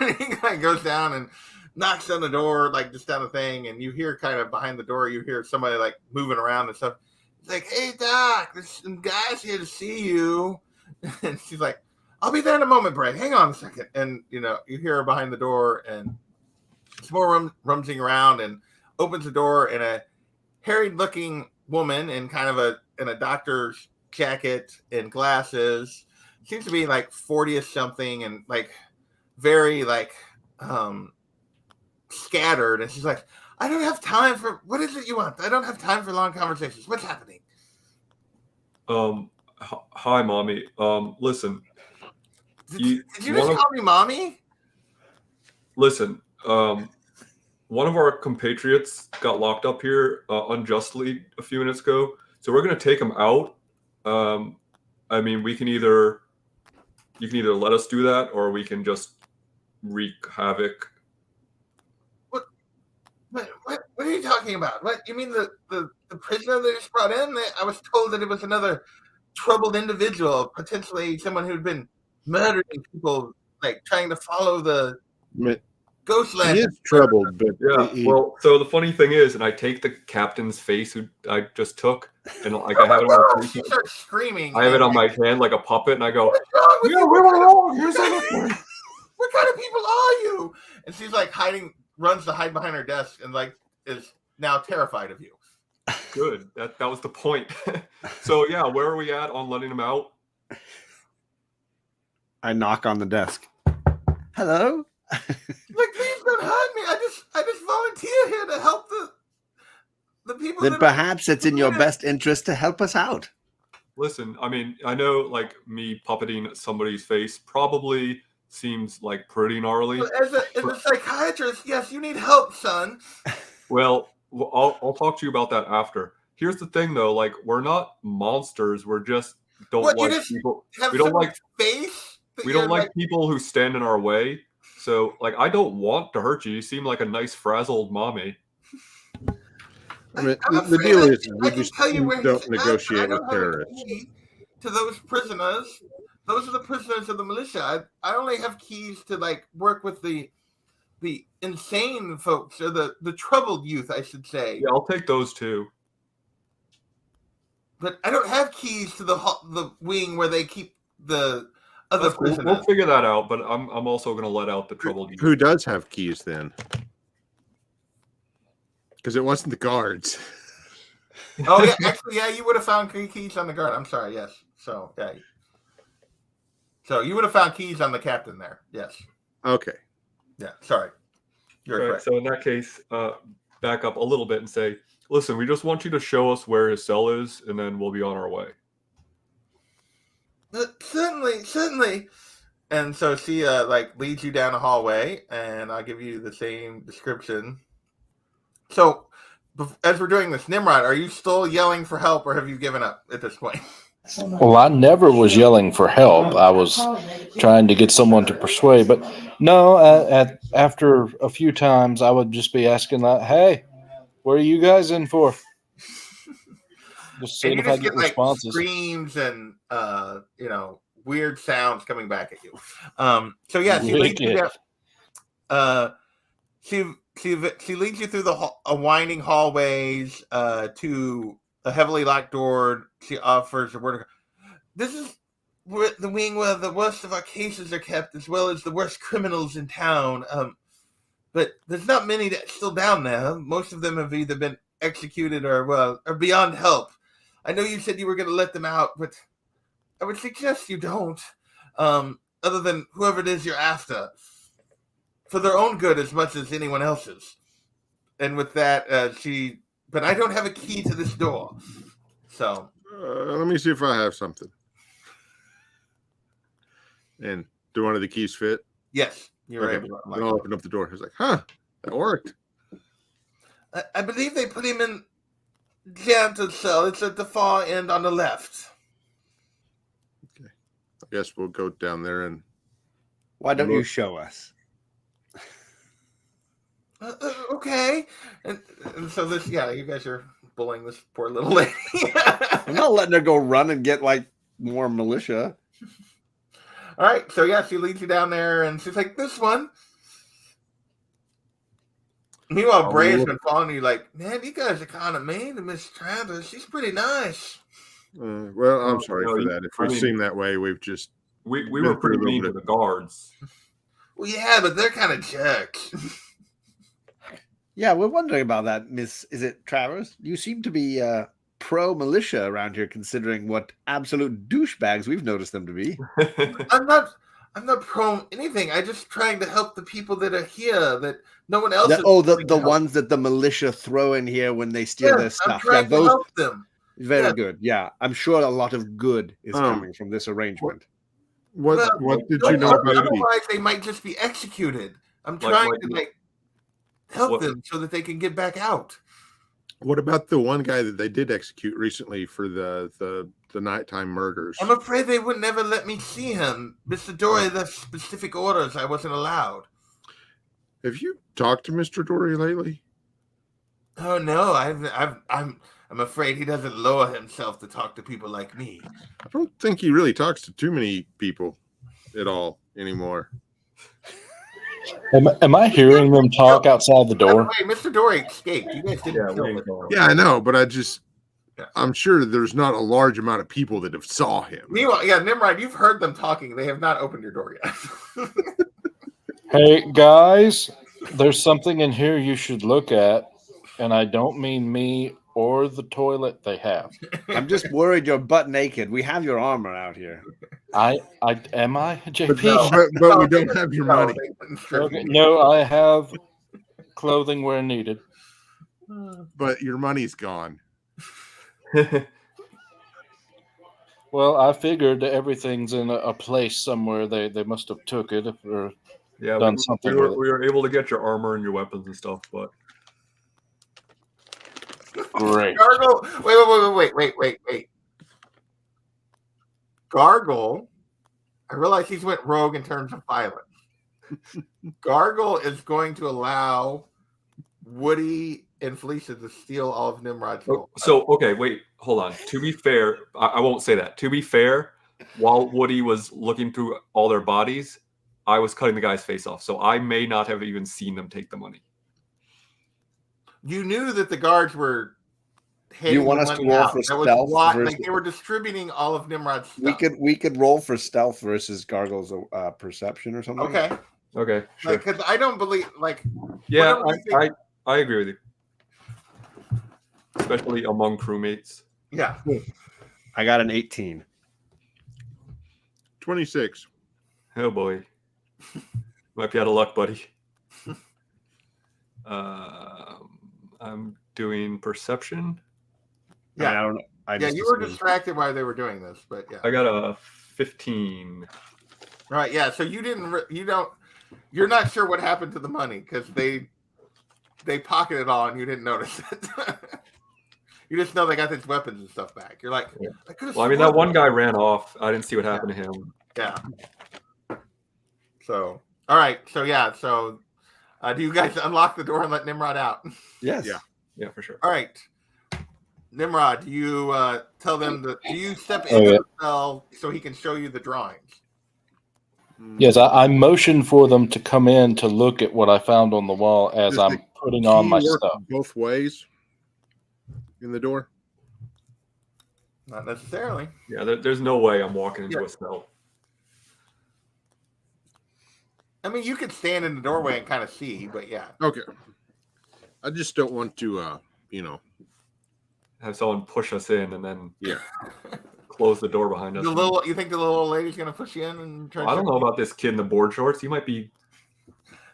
And he kind of goes down and knocks on the door, like just down the thing, and you hear kind of behind the door, you hear somebody like moving around and stuff. He's like, hey doc, there's some guys here to see you. And she's like, I'll be there in a moment, Bray. Hang on a second. And you hear her behind the door, and some more rummaging around, and opens the door, and a harried-looking woman in kind of in a doctor's jacket and glasses, seems to be like 40ish something, and like very like scattered. And she's like, I don't have time for, what is it you want? I don't have time for long conversations. What's happening? Hi, mommy. Listen. Did you just call me mommy? Listen, one of our compatriots got locked up here unjustly a few minutes ago. So we're going to take him out. I mean, you can either let us do that, or we can just wreak havoc. What are you talking about? What you mean the prisoner they just brought in? I was told that it was another troubled individual, potentially someone who'd been murdering people, like trying to follow the ghost land. He is troubled, but Yeah. Well, so the funny thing is, and I take the captain's face who I just took, and like I have it on my face. She starts screaming. I have it on my hand like a puppet, and I go, "What's wrong with "Yeah, you? we were wrong. Here's everything." What kind of people are you? And she's like runs to hide behind her desk, and like is now terrified of you. Good. That was the point. So yeah, where are we at on letting him out? I knock on the desk. Hello? Like, please don't hurt me. I just volunteer here to help the people. Then perhaps it's in your best interest to help us out. Listen, I mean, I know like me puppeting somebody's face probably seems like pretty gnarly. As a psychiatrist, yes, you need help, son. Well, I'll talk to you about that after. Here's the thing, though. Like, we're not monsters. We're just people. We don't like face. We don't like people who stand in our way. So, like, I don't want to hurt you. You seem like a nice, frazzled mommy. I mean, the deal is we just don't negotiate with terrorists. To those prisoners, those are the prisoners of the militia. I only have keys to like work with the insane folks, or the troubled youth, I should say. Yeah, I'll take those too. But I don't have keys to the wing where they keep the other prisoners. We'll figure that out. But I'm also going to let out the troubled youth. Who does have keys then? Because it wasn't the guards. Oh yeah, actually, yeah, you would have found keys on the guard. I'm sorry, yes. So yeah, so you would have found keys on the captain there. Yes. Okay. Yeah. Sorry. You're right, correct. so in that case, back up a little bit and say, listen, we just want you to show us where his cell is, and then we'll be on our way. Certainly. And so she like leads you down a hallway, and I'll give you the same description. So, as we're doing this, Nimrod, are you still yelling for help, or have you given up at this point? Well, I never was yelling for help. I was trying to get someone to persuade. But no, after a few times, I would just be asking, like, hey, what are you guys in for? Just seeing if I get responses. Screams and, weird sounds coming back at you. So, yeah, she leads you down. She leads you through a winding hallways to a heavily locked door. She offers a word. This is the wing where the worst of our cases are kept, as well as the worst criminals in town. But there's not many still down there. Most of them have either been executed or beyond help. I know you said you were going to let them out, but I would suggest you don't. Other than whoever it is you're after, for their own good as much as anyone else's. And with that, but I don't have a key to this door. So let me see if I have something. And do one of the keys fit? Yes, you're okay. able to. Then I'll open up the door. I was like, that worked. I believe they put him in janitor's cell. It's at the far end on the left. Okay. I guess we'll go down there and. Why don't you show us? Okay. And so this, you guys are bullying this poor little lady. I'm not letting her go run and get like more militia. All right. So she leads you down there, and she's like, "This one." Meanwhile, Bray's been following you, like, "Man, you guys are kind of mean to Miss Travis. She's pretty nice." Well, I'm sorry for that. If we seem that way, we've just we were pretty mean to the guards. Well, yeah, but they're kind of jerks. Yeah, we're wondering about that, Miss. Is it Travers? You seem to be pro-militia around here, considering what absolute douchebags we've noticed them to be. I'm not pro anything. I'm just trying to help the people that are here that no one else. The ones that the militia throw in here when they steal their stuff. I'm trying to help them. Very good. Yeah, I'm sure a lot of good is coming from this arrangement. What did you know about otherwise, they might just be executed. I'm trying to help them so that they can get back out. What about the one guy that they did execute recently for the nighttime murders? I'm afraid they would never let me see him. Mr. Dory left specific orders I wasn't allowed. Have you talked to Mr. Dory lately? Oh no, I'm afraid he doesn't lower himself to talk to people like me. I don't think he really talks to too many people at all anymore. Am I hearing them talk outside the door? Wait, Mr. Dory escaped. You guys didn't kill him. Yeah, I know, but I'm sure there's not a large amount of people that have saw him. Meanwhile, yeah, Nimrod, you've heard them talking. They have not opened your door yet. Hey, guys, there's something in here you should look at, and I don't mean me or the toilet they have. I'm just worried you're butt naked. We have your armor out here. Am I, JP? But we don't have your money. Okay, no, I have clothing where needed. But your money's gone. Well, I figured that everything's in a place somewhere. They must have took it or done something with it. We were able to get your armor and your weapons and stuff, but great. Gargle, wait. Gargle, I realize he's went rogue in terms of violence. Gargle is going to allow Woody and Felicia to steal all of Nimrod's gold. So, okay, wait, hold on. To be fair, I won't say that. To be fair, while Woody was looking through all their bodies, I was cutting the guy's face off. So I may not have even seen them take the money. You knew that the guards were You want us to roll for stealth? Like they were distributing all of Nimrod's stuff. We could roll for stealth versus Gargle's perception or something. Okay, sure. Because I don't believe, yeah, I agree with you, especially among crewmates. Yeah, I got an 18. 26. Oh boy, might be out of luck, buddy. I'm doing perception. Yeah, I don't know. You were distracted while they were doing this, but yeah. I got a 15. Right, yeah. So you're not sure what happened to the money because they pocketed it all and you didn't notice it. You just know they got these weapons and stuff back. You're like, I mean, that one guy ran off. I didn't see what happened to him. Yeah. So, all right. So, yeah. So, do you guys unlock the door and let Nimrod out? Yes. Yeah, for sure. All right. Nimrod, do you tell them do you step into the cell so he can show you the drawings? Yes, I motioned for them to come in to look at what I found on the wall as I'm putting on my stuff. Both ways in the door? Not necessarily. Yeah, there's no way I'm walking into a cell. I mean, you could stand in the doorway and kind of see, but yeah. Okay. I just don't want to, have someone push us in and then yeah, close the door behind us. You think the little old lady's gonna push you in and try? I don't know about this kid in the board shorts. He might be.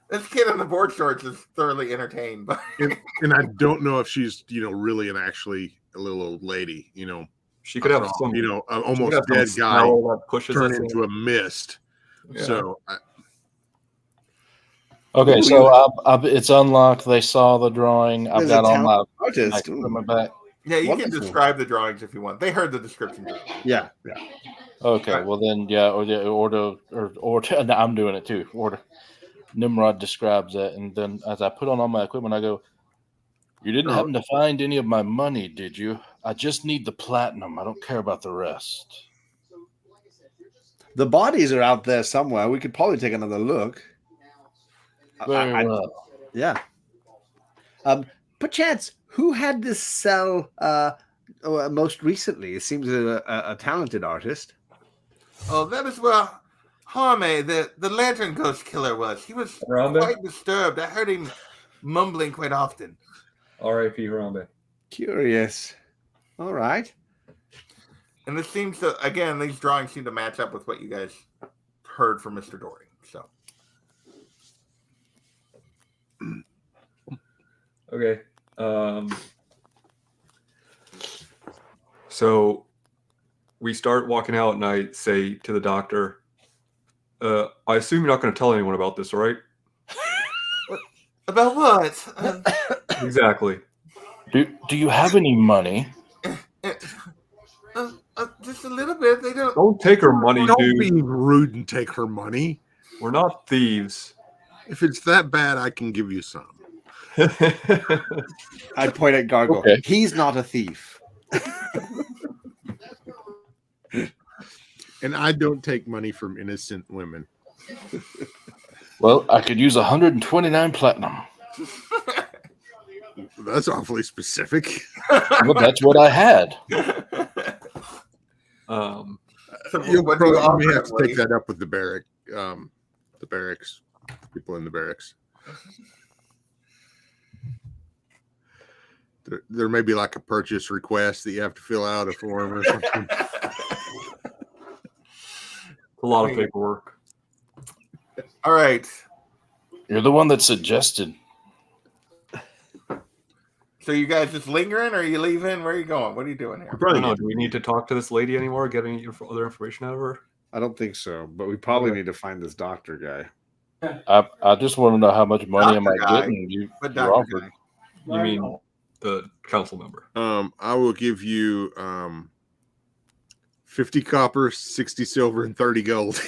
This kid in the board shorts is thoroughly entertained, but and I don't know if she's actually a little old lady. She could have some almost dead guy that pushes turn us into a mist. Yeah. So. Okay, so it's unlocked. They saw the drawing. I've got all my artist on my back. Yeah, you can describe the drawings if you want. They heard the description. Yeah. Okay, well then, no, I'm doing it too. Nimrod describes that, and then as I put on all my equipment, I go, "You didn't happen to find any of my money, did you? I just need the platinum. I don't care about the rest." The bodies are out there somewhere. We could probably take another look. Very well. Yeah. Perchance, who had this cell most recently? It seems a talented artist. Oh, that is where Harme, the lantern ghost killer, was. He was quite disturbed. I heard him mumbling quite often. R.I.P. Harambe. Curious. All right. And this seems to, again, these drawings seem to match up with what you guys heard from Mr. Dory. So. Okay. So we start walking out and I say to the doctor, I assume you're not going to tell anyone about this, right? About what? Exactly. Do you have any money? Just a little bit. They don't. Don't take her money, Don't dude. be rude and take her money. We're not thieves. If it's that bad, I can give you some. I'd point at Gargle. Okay. He's not a thief. And I don't take money from innocent women. Well, I could use 129 platinum. That's awfully specific. Well, that's what I had. So You what do you probably may offer, have to take lady? that up with the barracks, people in the barracks. There may be like a purchase request that you have to fill out a form or something. A lot of paperwork. All right. You're the one that suggested. So you guys just lingering, or are you leaving? Where are you going? What are you doing here? I don't know. Do we need to talk to this lady anymore? Get any other information out of her? I don't think so, but we probably need to find this doctor guy. I just want to know how much money am I Doctor guy. getting? You What doctor offered. guy? You mean the council member? I will give you 50 copper, 60 silver, and 30 gold.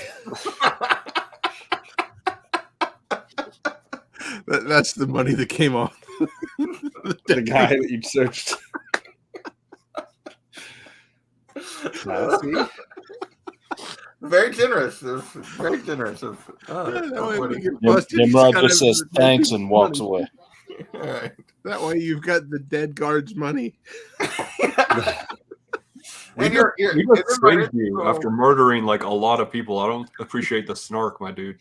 That's the money that came off. The guy that you searched. Classy. Very generous. Very generous. Of, That way we get Nim- busted. Nimrod He's just got says the thanks people's and walks money. away. All right. That way you've got the dead guard's money. We And just everybody- saved you after murdering like a lot of people. I don't appreciate the snark, my dude.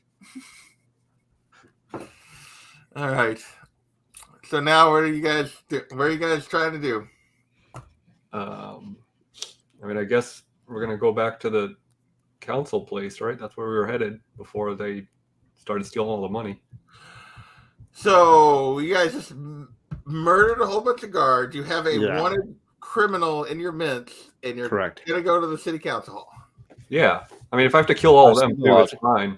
All right. So now, what are you guys? What are you guys trying to do? I mean, I guess we're gonna go back to the council place, right? That's where we were headed before they started stealing all the money. So you guys just murdered a whole bunch of guards. You have a Yeah. wanted criminal in your midst, and you're Correct. gonna go to the city council hall. Yeah, I mean, if I have to kill all of I them see too, the it's fine.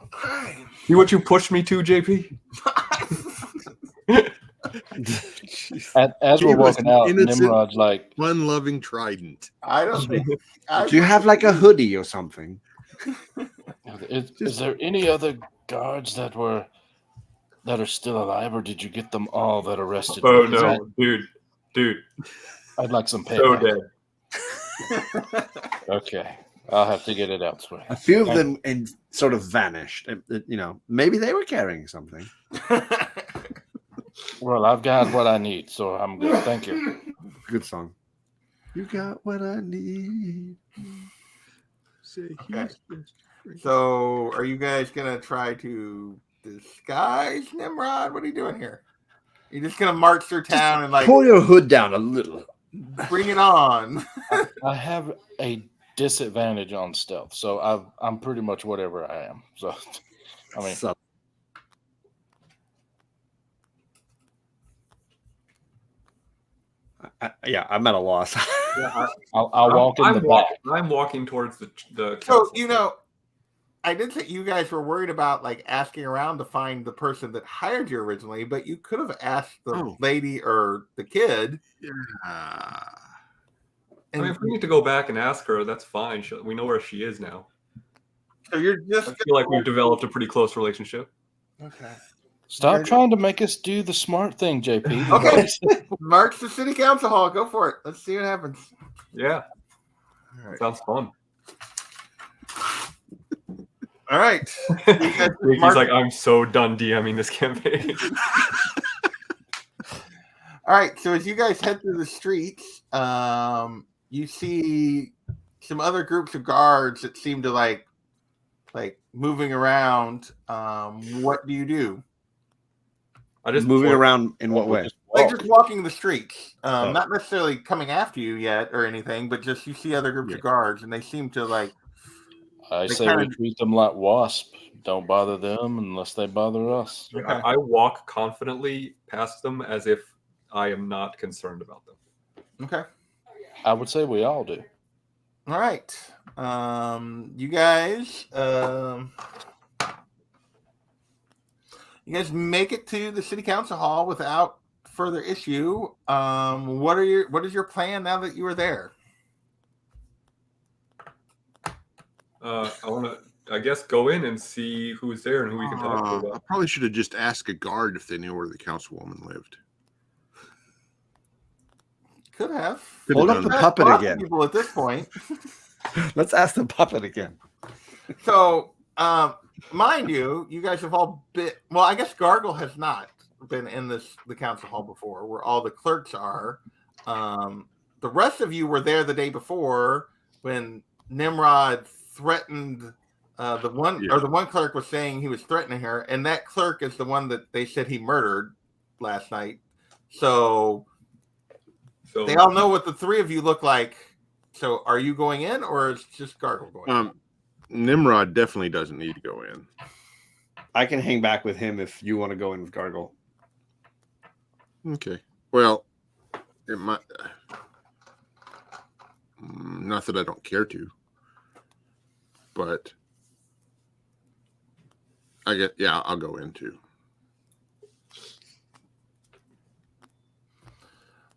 Okay. See what you pushed me to, JP? As we're He was walking out, innocent. Nimrod's like, Fun-loving trident. I don't think. Do you have like a hoodie or something? is there any other guards that are still alive, or did you get them all that arrested? Oh me? 'Cause no, dude, I'd like some so payback. dead. Okay, I'll have to get it elsewhere. A few of them sort of vanished. You know, maybe they were carrying something. Well, I've got what I need, so I'm good. Thank you. Good song. You got what I need. Say Okay. he's- So, are you guys gonna try to disguise Nimrod? What are you doing here? You're just gonna march through town and like Pull your hood down a little. bring it on. I have a disadvantage on stealth, so I'm pretty much whatever I am. So, I mean, So- yeah, I'm at a loss. I'll walk in the back. I'm walking towards the So council. you know, I did say you guys were worried about like asking around to find the person that hired you originally, but you could have asked the Oh. lady or the kid. Yeah. I mean, if we need to go back and ask her, that's fine. We know where she is now. So you're just I feel like we've developed a pretty close relationship. okay. Stop trying to make us do the smart thing, JP. Okay. March to city council hall. Go for it. Let's see what happens. Yeah, All right. sounds fun. All right. You guys He's march- like, I'm so done DMing this campaign. All right. So as you guys head through the streets, you see some other groups of guards that seem to like moving around. What do you do? I just Moving around in what way? Like just walking the streets, Oh. not necessarily coming after you yet or anything, but just you see other groups of guards and they seem to like. I They say kinda- we treat them like wasp. Don't bother them unless they bother us. Okay. I walk confidently past them as if I am not concerned about them. Okay. I would say we all do. All right. You guys. You guys make it to the city council hall without further issue. What is your plan now that you are there? I want to, I guess, go in and see who's there and who we can talk to I about. probably should have just asked a guard if they knew where the councilwoman lived. Could have. Hold up the puppet again. People at this point. Let's ask the puppet again. So, mind you, you guys have all been. Well, I guess Gargle has not been in the council hall before, where all the clerks are. The rest of you were there the day before when Nimrod threatened the one clerk was saying he was threatening her, and that clerk is the one that they said he murdered last night. So they all know what the three of you look like. So are you going in, or is just Gargle going in? Nimrod definitely doesn't need to go in. I can hang back with him if you want to go in with Gargle. Okay. Well, it might. Not that I don't care to, but I'll go in too.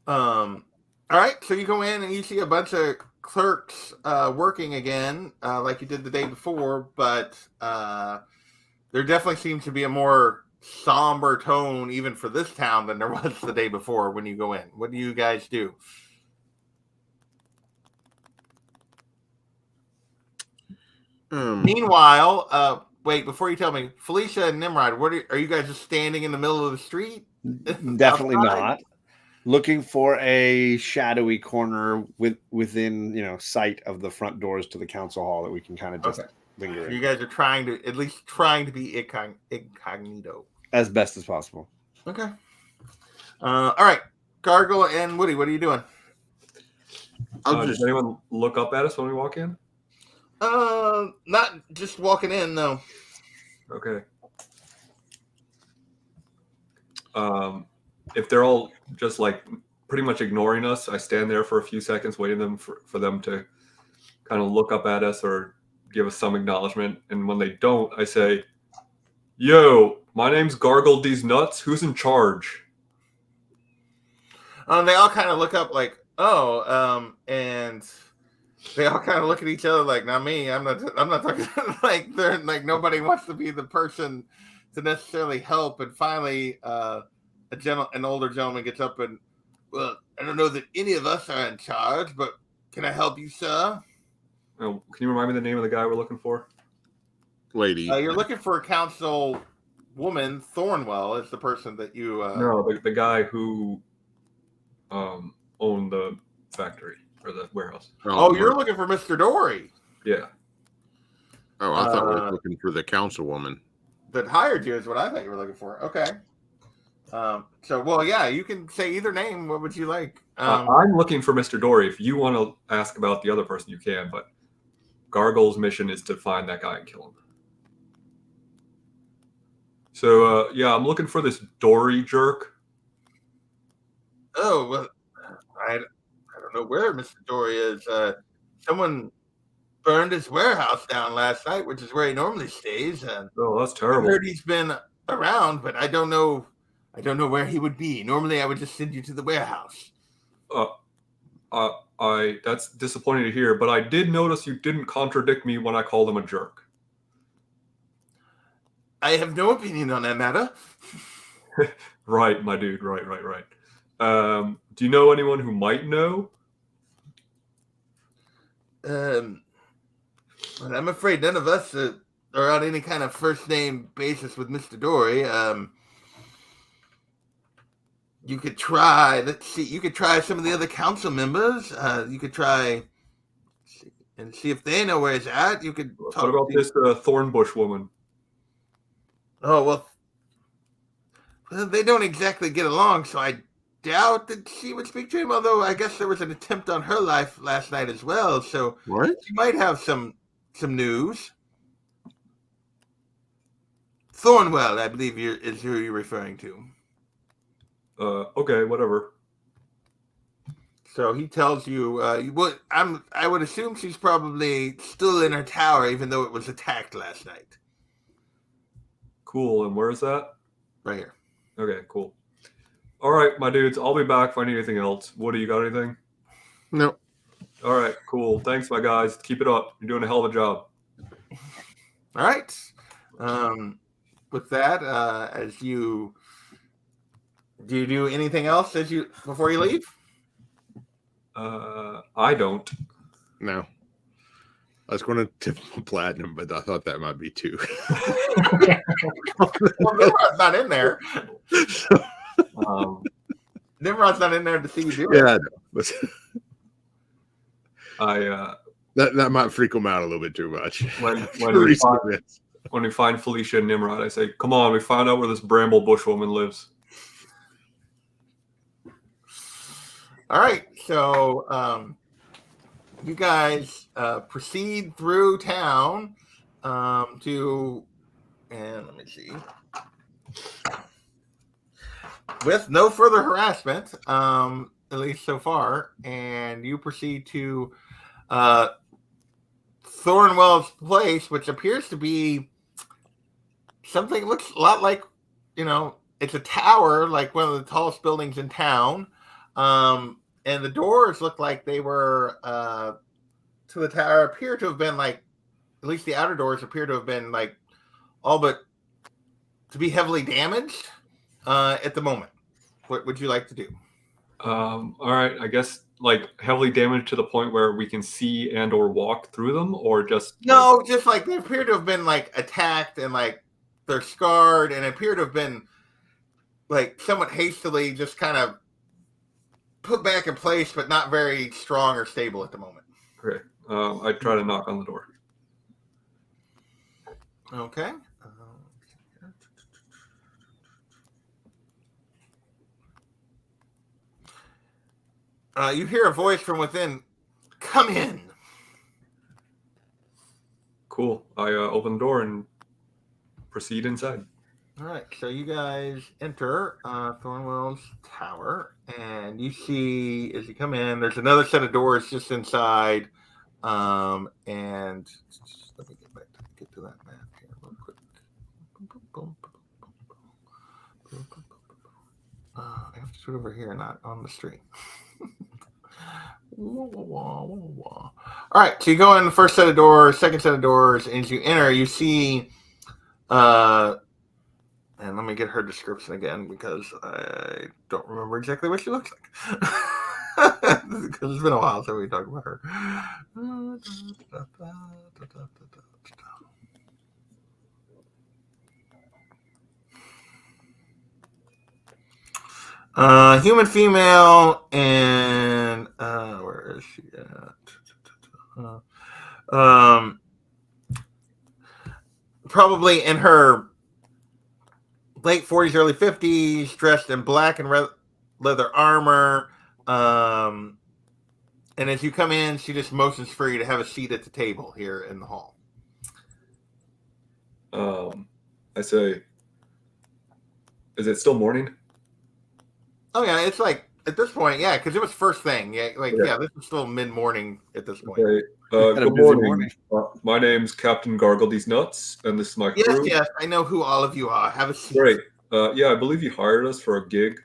All right, so you go in and you see a bunch of clerks working again, like you did the day before, but there definitely seems to be a more somber tone even for this town than there was the day before when you go in. What do you guys do? Meanwhile, wait, before you tell me, Felicia and Nimrod, are you guys just standing in the middle of the street? Definitely not. Looking for a shadowy corner within sight of the front doors to the council hall that we can kind of just linger in. You guys are trying to be incognito as best as possible. Okay. All right, Gargle and Woody, what are you doing? Does anyone look up at us when we walk in? Not just walking in, no. Okay. If they're all just like pretty much ignoring us, I stand there for a few seconds waiting for them to kind of look up at us or give us some acknowledgement. And when they don't, I say, "Yo, my name's Gargle These Nuts. Who's in charge?" They all kind of look up like, and they all kind of look at each other like, "Not me. I'm not talking." Like they're like nobody wants to be the person to necessarily help. And finally, an older gentleman gets up and, "Well, I don't know that any of us are in charge, but can I help you, sir?" Oh, can you remind me the name of the guy we're looking for? Lady. You're looking for a council woman. Thornwell is the person that you. No, the guy who owned the factory or the warehouse. Oh, you're looking for Mr. Dory. Yeah. Oh, I thought we were looking for the councilwoman that hired you. Is what I thought you were looking for. Okay. You can say either name. What would you like? I'm looking for Mr. Dory. If you want to ask about the other person, you can. But Gargle's mission is to find that guy and kill him. So, I'm looking for this Dory jerk. Oh, well, I don't know where Mr. Dory is. Someone burned his warehouse down last night, which is where he normally stays. And that's terrible. I heard he's been around, but I don't know where he would be. Normally, I would just send you to the warehouse. That's disappointing to hear, but I did notice you didn't contradict me when I called him a jerk. I have no opinion on that matter. Right, my dude. Right. Do you know anyone who might know? I'm afraid none of us are on any kind of first name basis with Mr. Dory. You could try. Let's see. You could try some of the other council members. You could try and see if they know where he's at. You could. What about this Thornbush woman? Oh well, they don't exactly get along, so I doubt that she would speak to him. Although I guess there was an attempt on her life last night as well, so what? She might have some news. Thornwell, I believe, is who you're referring to. Okay, whatever. So he tells you, I would assume she's probably still in her tower, even though it was attacked last night. Cool. And where is that? right here. Okay, cool. All right, my dudes, I'll be back if I need anything else. Woody, you got anything? No. All right, cool. Thanks, my guys. Keep it up. You're doing a hell of a job. All right. With that, do you do anything else before you leave? I don't. No. I was going to tip him platinum, but I thought that might be too. Well, Nimrod's not in there. Nimrod's not in there to see you do it. Yeah, I know. But That might freak him out a little bit too much. when we find Felicia and Nimrod, I say, "Come on, we found out where this bramble bush woman lives." All right, so you guys proceed through town and let me see, with no further harassment, at least so far, and you proceed to Thornwell's place, which appears to be something that looks a lot like, it's a tower, like one of the tallest buildings in town. And the doors look like they were to the tower appear to have been like, at least the outer doors appear to have been like all but to be heavily damaged at the moment. What would you like to do? All right, I guess like heavily damaged to the point where we can see and or walk through them, or just just like they appear to have been like attacked and like they're scarred and appear to have been like somewhat hastily just kind of put back in place, but not very strong or stable at the moment. Okay. I try to knock on the door. Okay. You hear a voice from within. Come in. Cool. I open the door and proceed inside. All right, so you guys enter Thornwell's tower, and you see as you come in, there's another set of doors just inside. And let me get to that map here real quick. I have to put it over here, not on the street. All right, so you go in the first set of doors, second set of doors, and as you enter, you see and let me get her description again because I don't remember exactly what she looks like. Because it's been a while since we talked about her. Human female, and where is she at? Probably in her late 40s, early 50s, dressed in black and leather armor. And as you come in, she just motions for you to have a seat at the table here in the hall. I say, is it still morning? Oh, yeah, it's like, at this point, yeah, because it was first thing. Yeah, this is still mid-morning at this point. Okay. Good morning. My name's Captain Gargle These Nuts, and this is my crew. Yes, I know who all of you are. Have a seat. Great. Yeah, I believe you hired us for a gig.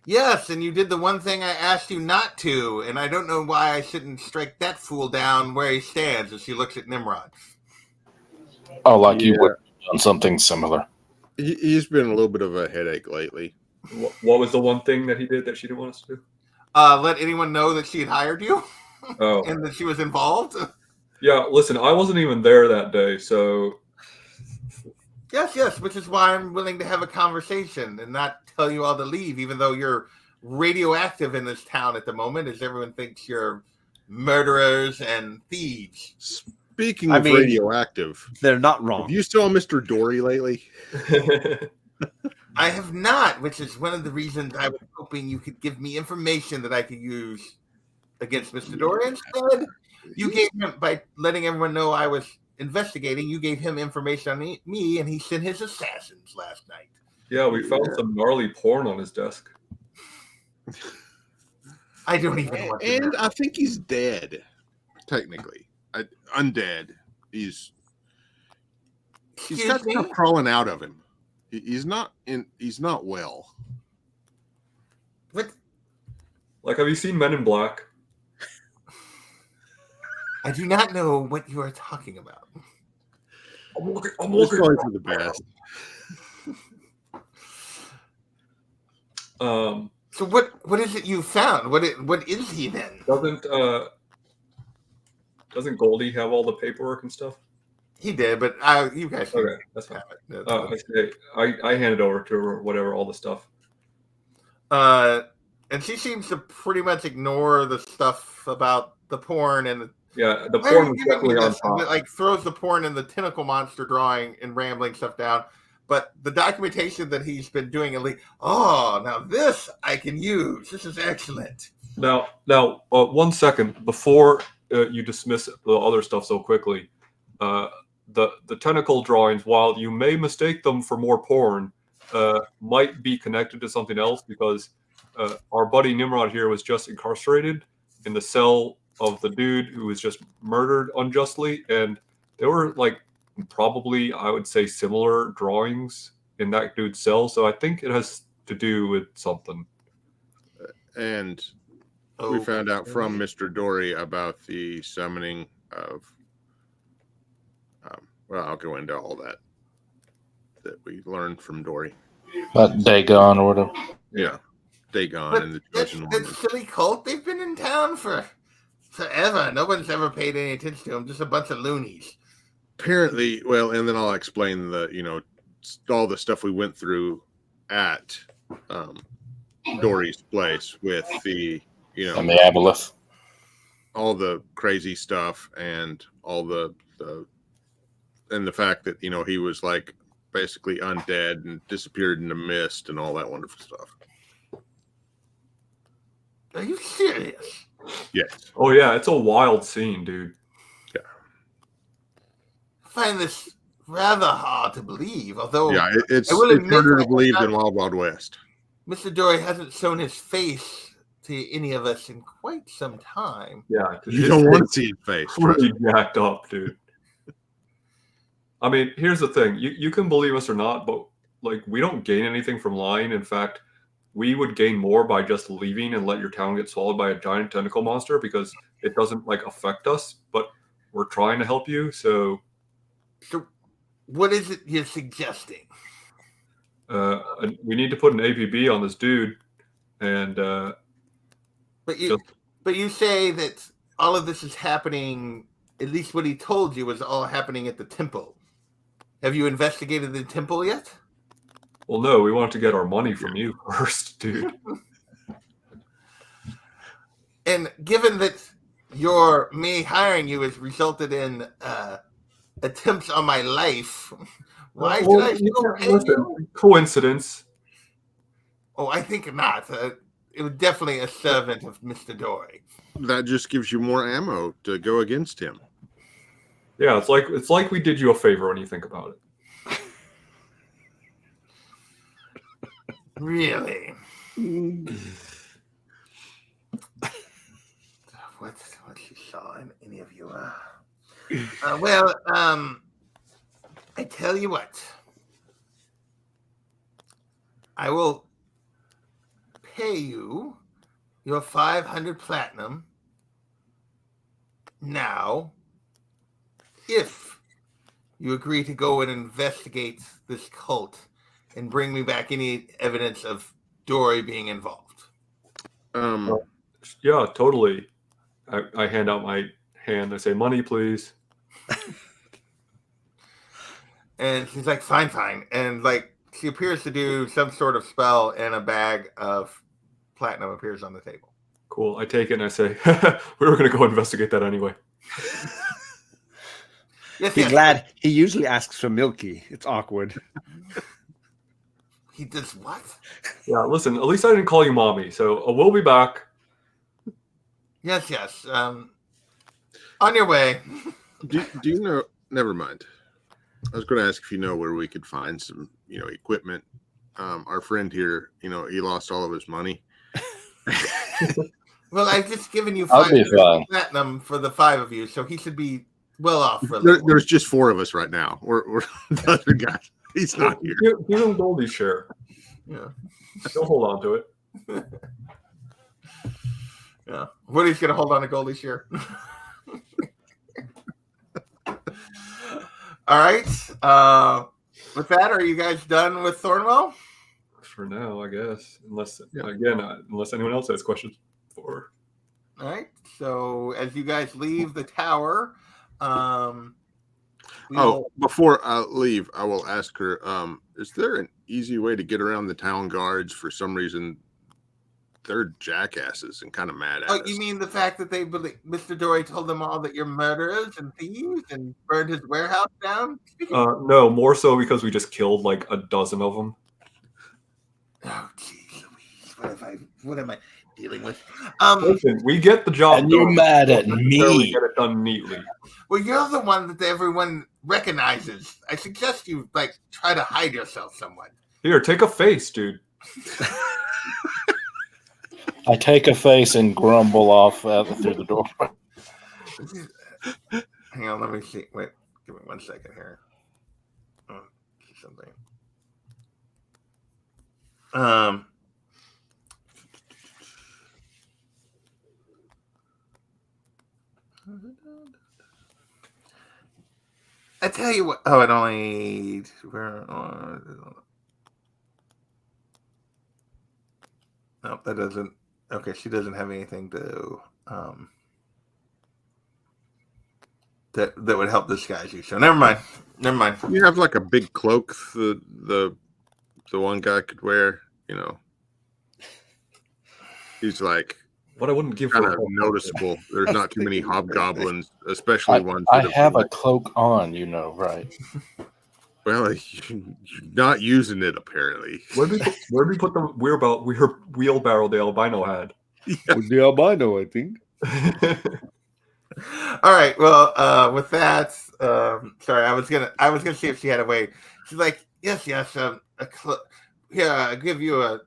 Yes, and you did the one thing I asked you not to, and I don't know why I shouldn't strike that fool down where he stands as she looks at Nimrod. Oh, like you would have done something similar. He's been a little bit of a headache lately. What was the one thing that he did that she didn't want us to do? Let anyone know that she had hired you Oh. and that she was involved. Yeah, listen, I wasn't even there that day, so... Yes, which is why I'm willing to have a conversation and not tell you all to leave, even though you're radioactive in this town at the moment, as everyone thinks you're murderers and thieves. Speaking of radioactive, they're not wrong. Have you saw Mr. Dory lately? I have not, which is one of the reasons I was hoping you could give me information that I could use against Mr. Dory. Instead, you gave him, by letting everyone know I was investigating, you gave him information on me, and he sent his assassins last night. Yeah, we found some gnarly porn on his desk. I don't even want to And know. I think he's dead, technically. Undead. He's got stuff crawling out of him. He's not in. He's not well. What? Like, have you seen Men in Black? I do not know what you are talking about. I'm It's looking. probably for the best. So what is it you found? What is he then? Doesn't Goldie have all the paperwork and stuff? He did, but you guys can Okay, that's fine. have it. I handed over to her whatever, all the stuff. And she seems to pretty much ignore the stuff about the porn and the porn was definitely on top. It, like, throws the porn and the tentacle monster drawing and rambling stuff down. But the documentation that he's been doing, now this I can use. This is excellent. Now, 1 second before you dismiss the other stuff so quickly. The tentacle drawings, while you may mistake them for more porn, might be connected to something else, because our buddy Nimrod here was just incarcerated in the cell of the dude who was just murdered unjustly, and there were probably, I would say, similar drawings in that dude's cell. So I think it has to do with something. And we found out from Mr. Dory about the summoning of. Well, I'll go into all that we learned from Dory. Dagon or whatever. Yeah, Dagon and the Chosen That One. silly cult, they've been in town for forever. No one's ever paid any attention to them. Just a bunch of loonies. Apparently, well, and then I'll explain all the stuff we went through at Dory's place with the and the aboleth, all the crazy stuff and all the and the fact that he was basically undead and disappeared in the mist and all that wonderful stuff. Are you serious? Yes. Oh yeah, it's a wild scene, dude. Yeah. I find this rather hard to believe, although it's admit harder to that believe than Wild Wild West. Mr. Dory hasn't shown his face to any of us in quite some time. Yeah, you don't want to see his face. Pretty jacked up, dude. I mean, here's the thing: you can believe us or not, but we don't gain anything from lying. In fact, we would gain more by just leaving and let your town get swallowed by a giant tentacle monster, because it doesn't affect us. But we're trying to help you, so what is it you're suggesting? We need to put an APB on this dude, and but you say that all of this is happening. At least what he told you was all happening at the temple. Have you investigated the temple yet? Well, no. We want to get our money from you first, dude. And given that me hiring you has resulted in attempts on my life, why should I still pay you? Coincidence. Oh, I think not. It was definitely a servant of Mr. Dory. That just gives you more ammo to go against him. Yeah, it's like we did you a favor when you think about it. Really? What you saw in any of you? I tell you what. I will pay you your 500 platinum now if you agree to go and investigate this cult and bring me back any evidence of Dory being involved. Yeah, totally. I hand out my hand. I say, money, please. And she's like, fine. And she appears to do some sort of spell, and a bag of platinum appears on the table. Cool. I take it and I say, we were going to go investigate that anyway. Be glad. He usually asks for Milky. It's awkward. He does what? Yeah, listen, at least I didn't call you mommy, so we'll be back. Yes. On your way. Do you know? Never mind. I was going to ask if you know where we could find some, equipment. Our friend here, he lost all of his money. Well, I've just given you I'll be 5 platinum for the 5 of you, so he should be well off for a There's just 4 of us right now. We're the other guy. He's not here. Give him Goldie's share. Yeah. He'll hold on to it. Yeah. Woody's gonna hold on to Goldie's share. All right. With that, are you guys done with Thornwell? For now, I guess. Unless anyone else has questions for. All right. So as you guys leave the tower, before I leave, I will ask her, is there an easy way to get around the town guards? For some reason, they're jackasses and kind of mad at us. You mean the fact that they believe Mr. Dory told them all that you're murderers and thieves and burned his warehouse down? No, more so because we just killed like a dozen of them. Oh, jeez Louise. What am I dealing with? Listen, we get the job and done. You're mad at We me. get it done neatly. Well, you're the one that everyone recognizes. I suggest you try to hide yourself somewhat. Here, take a face, dude. I take a face and grumble off through the door. Hang on, let me see. Wait, give me 1 second here. Something. I tell you what. Oh, it only. Nope, that doesn't. Okay, she doesn't have anything to that would help disguise you. So never mind. You have like a big cloak the one guy could wear. He's like what I wouldn't give kind for of noticeable. There's not too many hobgoblins, especially ones. I have a cloak on, right? Well, you're not using it apparently. Where did we put the wheelbarrow the albino had? With the albino, I think. All right. Well, with that, sorry, I was gonna see if she had a way. She's like, yes, here, I'll give you a.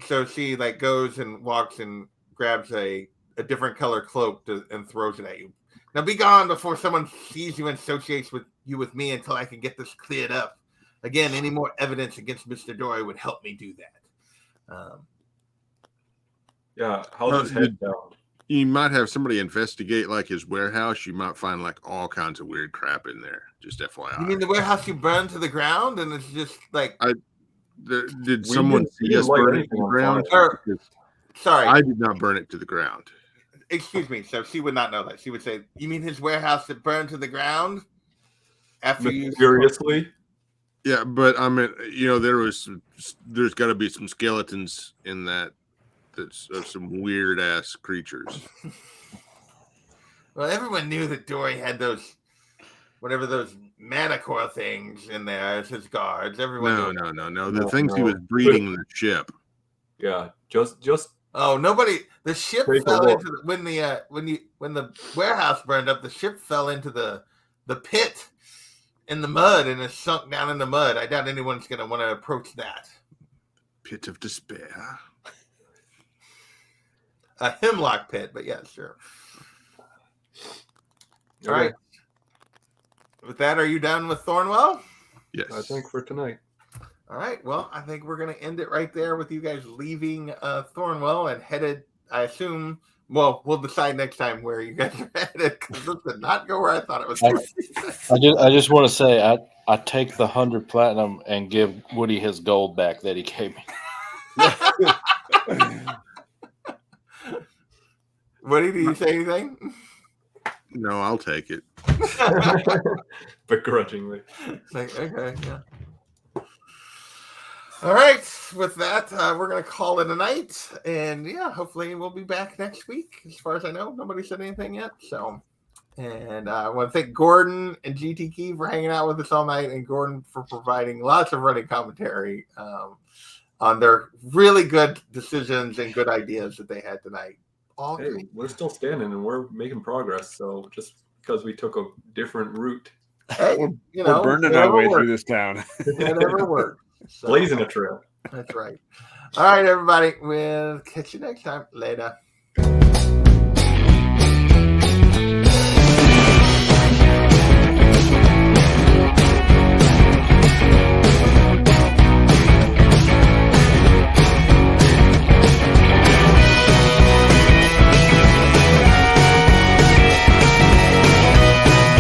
So she goes and walks and grabs a different color cloak and throws it at you. Now be gone before someone sees you and associates you with me until I can get this cleared up. Again, any more evidence against Mr. Dory would help me do that. Yeah, how's his head down? You might have somebody investigate his warehouse. You might find all kinds of weird crap in there. Just FYI. You mean the warehouse you burned to the ground and it's just did someone see us burn it to the ground? Sorry, I did not burn it to the ground. Excuse me. So she would not know that. She would say, "You mean his warehouse that burned to the ground?" After you seriously? Yeah, but I mean, there's got to be some skeletons in that. That's of some weird ass creatures. Well, everyone knew that Dory had those manicore things in there as his guards. Everyone. No. The things he was breeding in the ship. Yeah, just. Oh, nobody. The ship fell into when the warehouse burned up. The ship fell into the pit in the mud and it sunk down in the mud. I doubt anyone's going to want to approach that. Pit of despair. A hemlock pit, but yeah, sure. Okay. All right. With that, are you done with Thornwell? Yes. I think for tonight. All right. Well, I think we're going to end it right there with you guys leaving Thornwell and headed, I assume. Well, we'll decide next time where you guys are headed because this did not go where I thought it was going. I just want to say I take the 100 platinum and give Woody his gold back that he gave me. Woody, do you say anything? No, I'll take it. Begrudgingly. Okay, yeah. All right. With that, we're going to call it a night. And yeah, hopefully we'll be back next week. As far as I know, nobody said anything yet. So, and I want to thank Gordon and GT Key for hanging out with us all night and Gordon for providing lots of running commentary on their really good decisions and good ideas that they had tonight. Hey, we're still standing and we're making progress. So just because we took a different route, hey, we're burning our way through this town. Whatever works. So, blazing a trail. That's right. All right, everybody. We'll catch you next time. Later.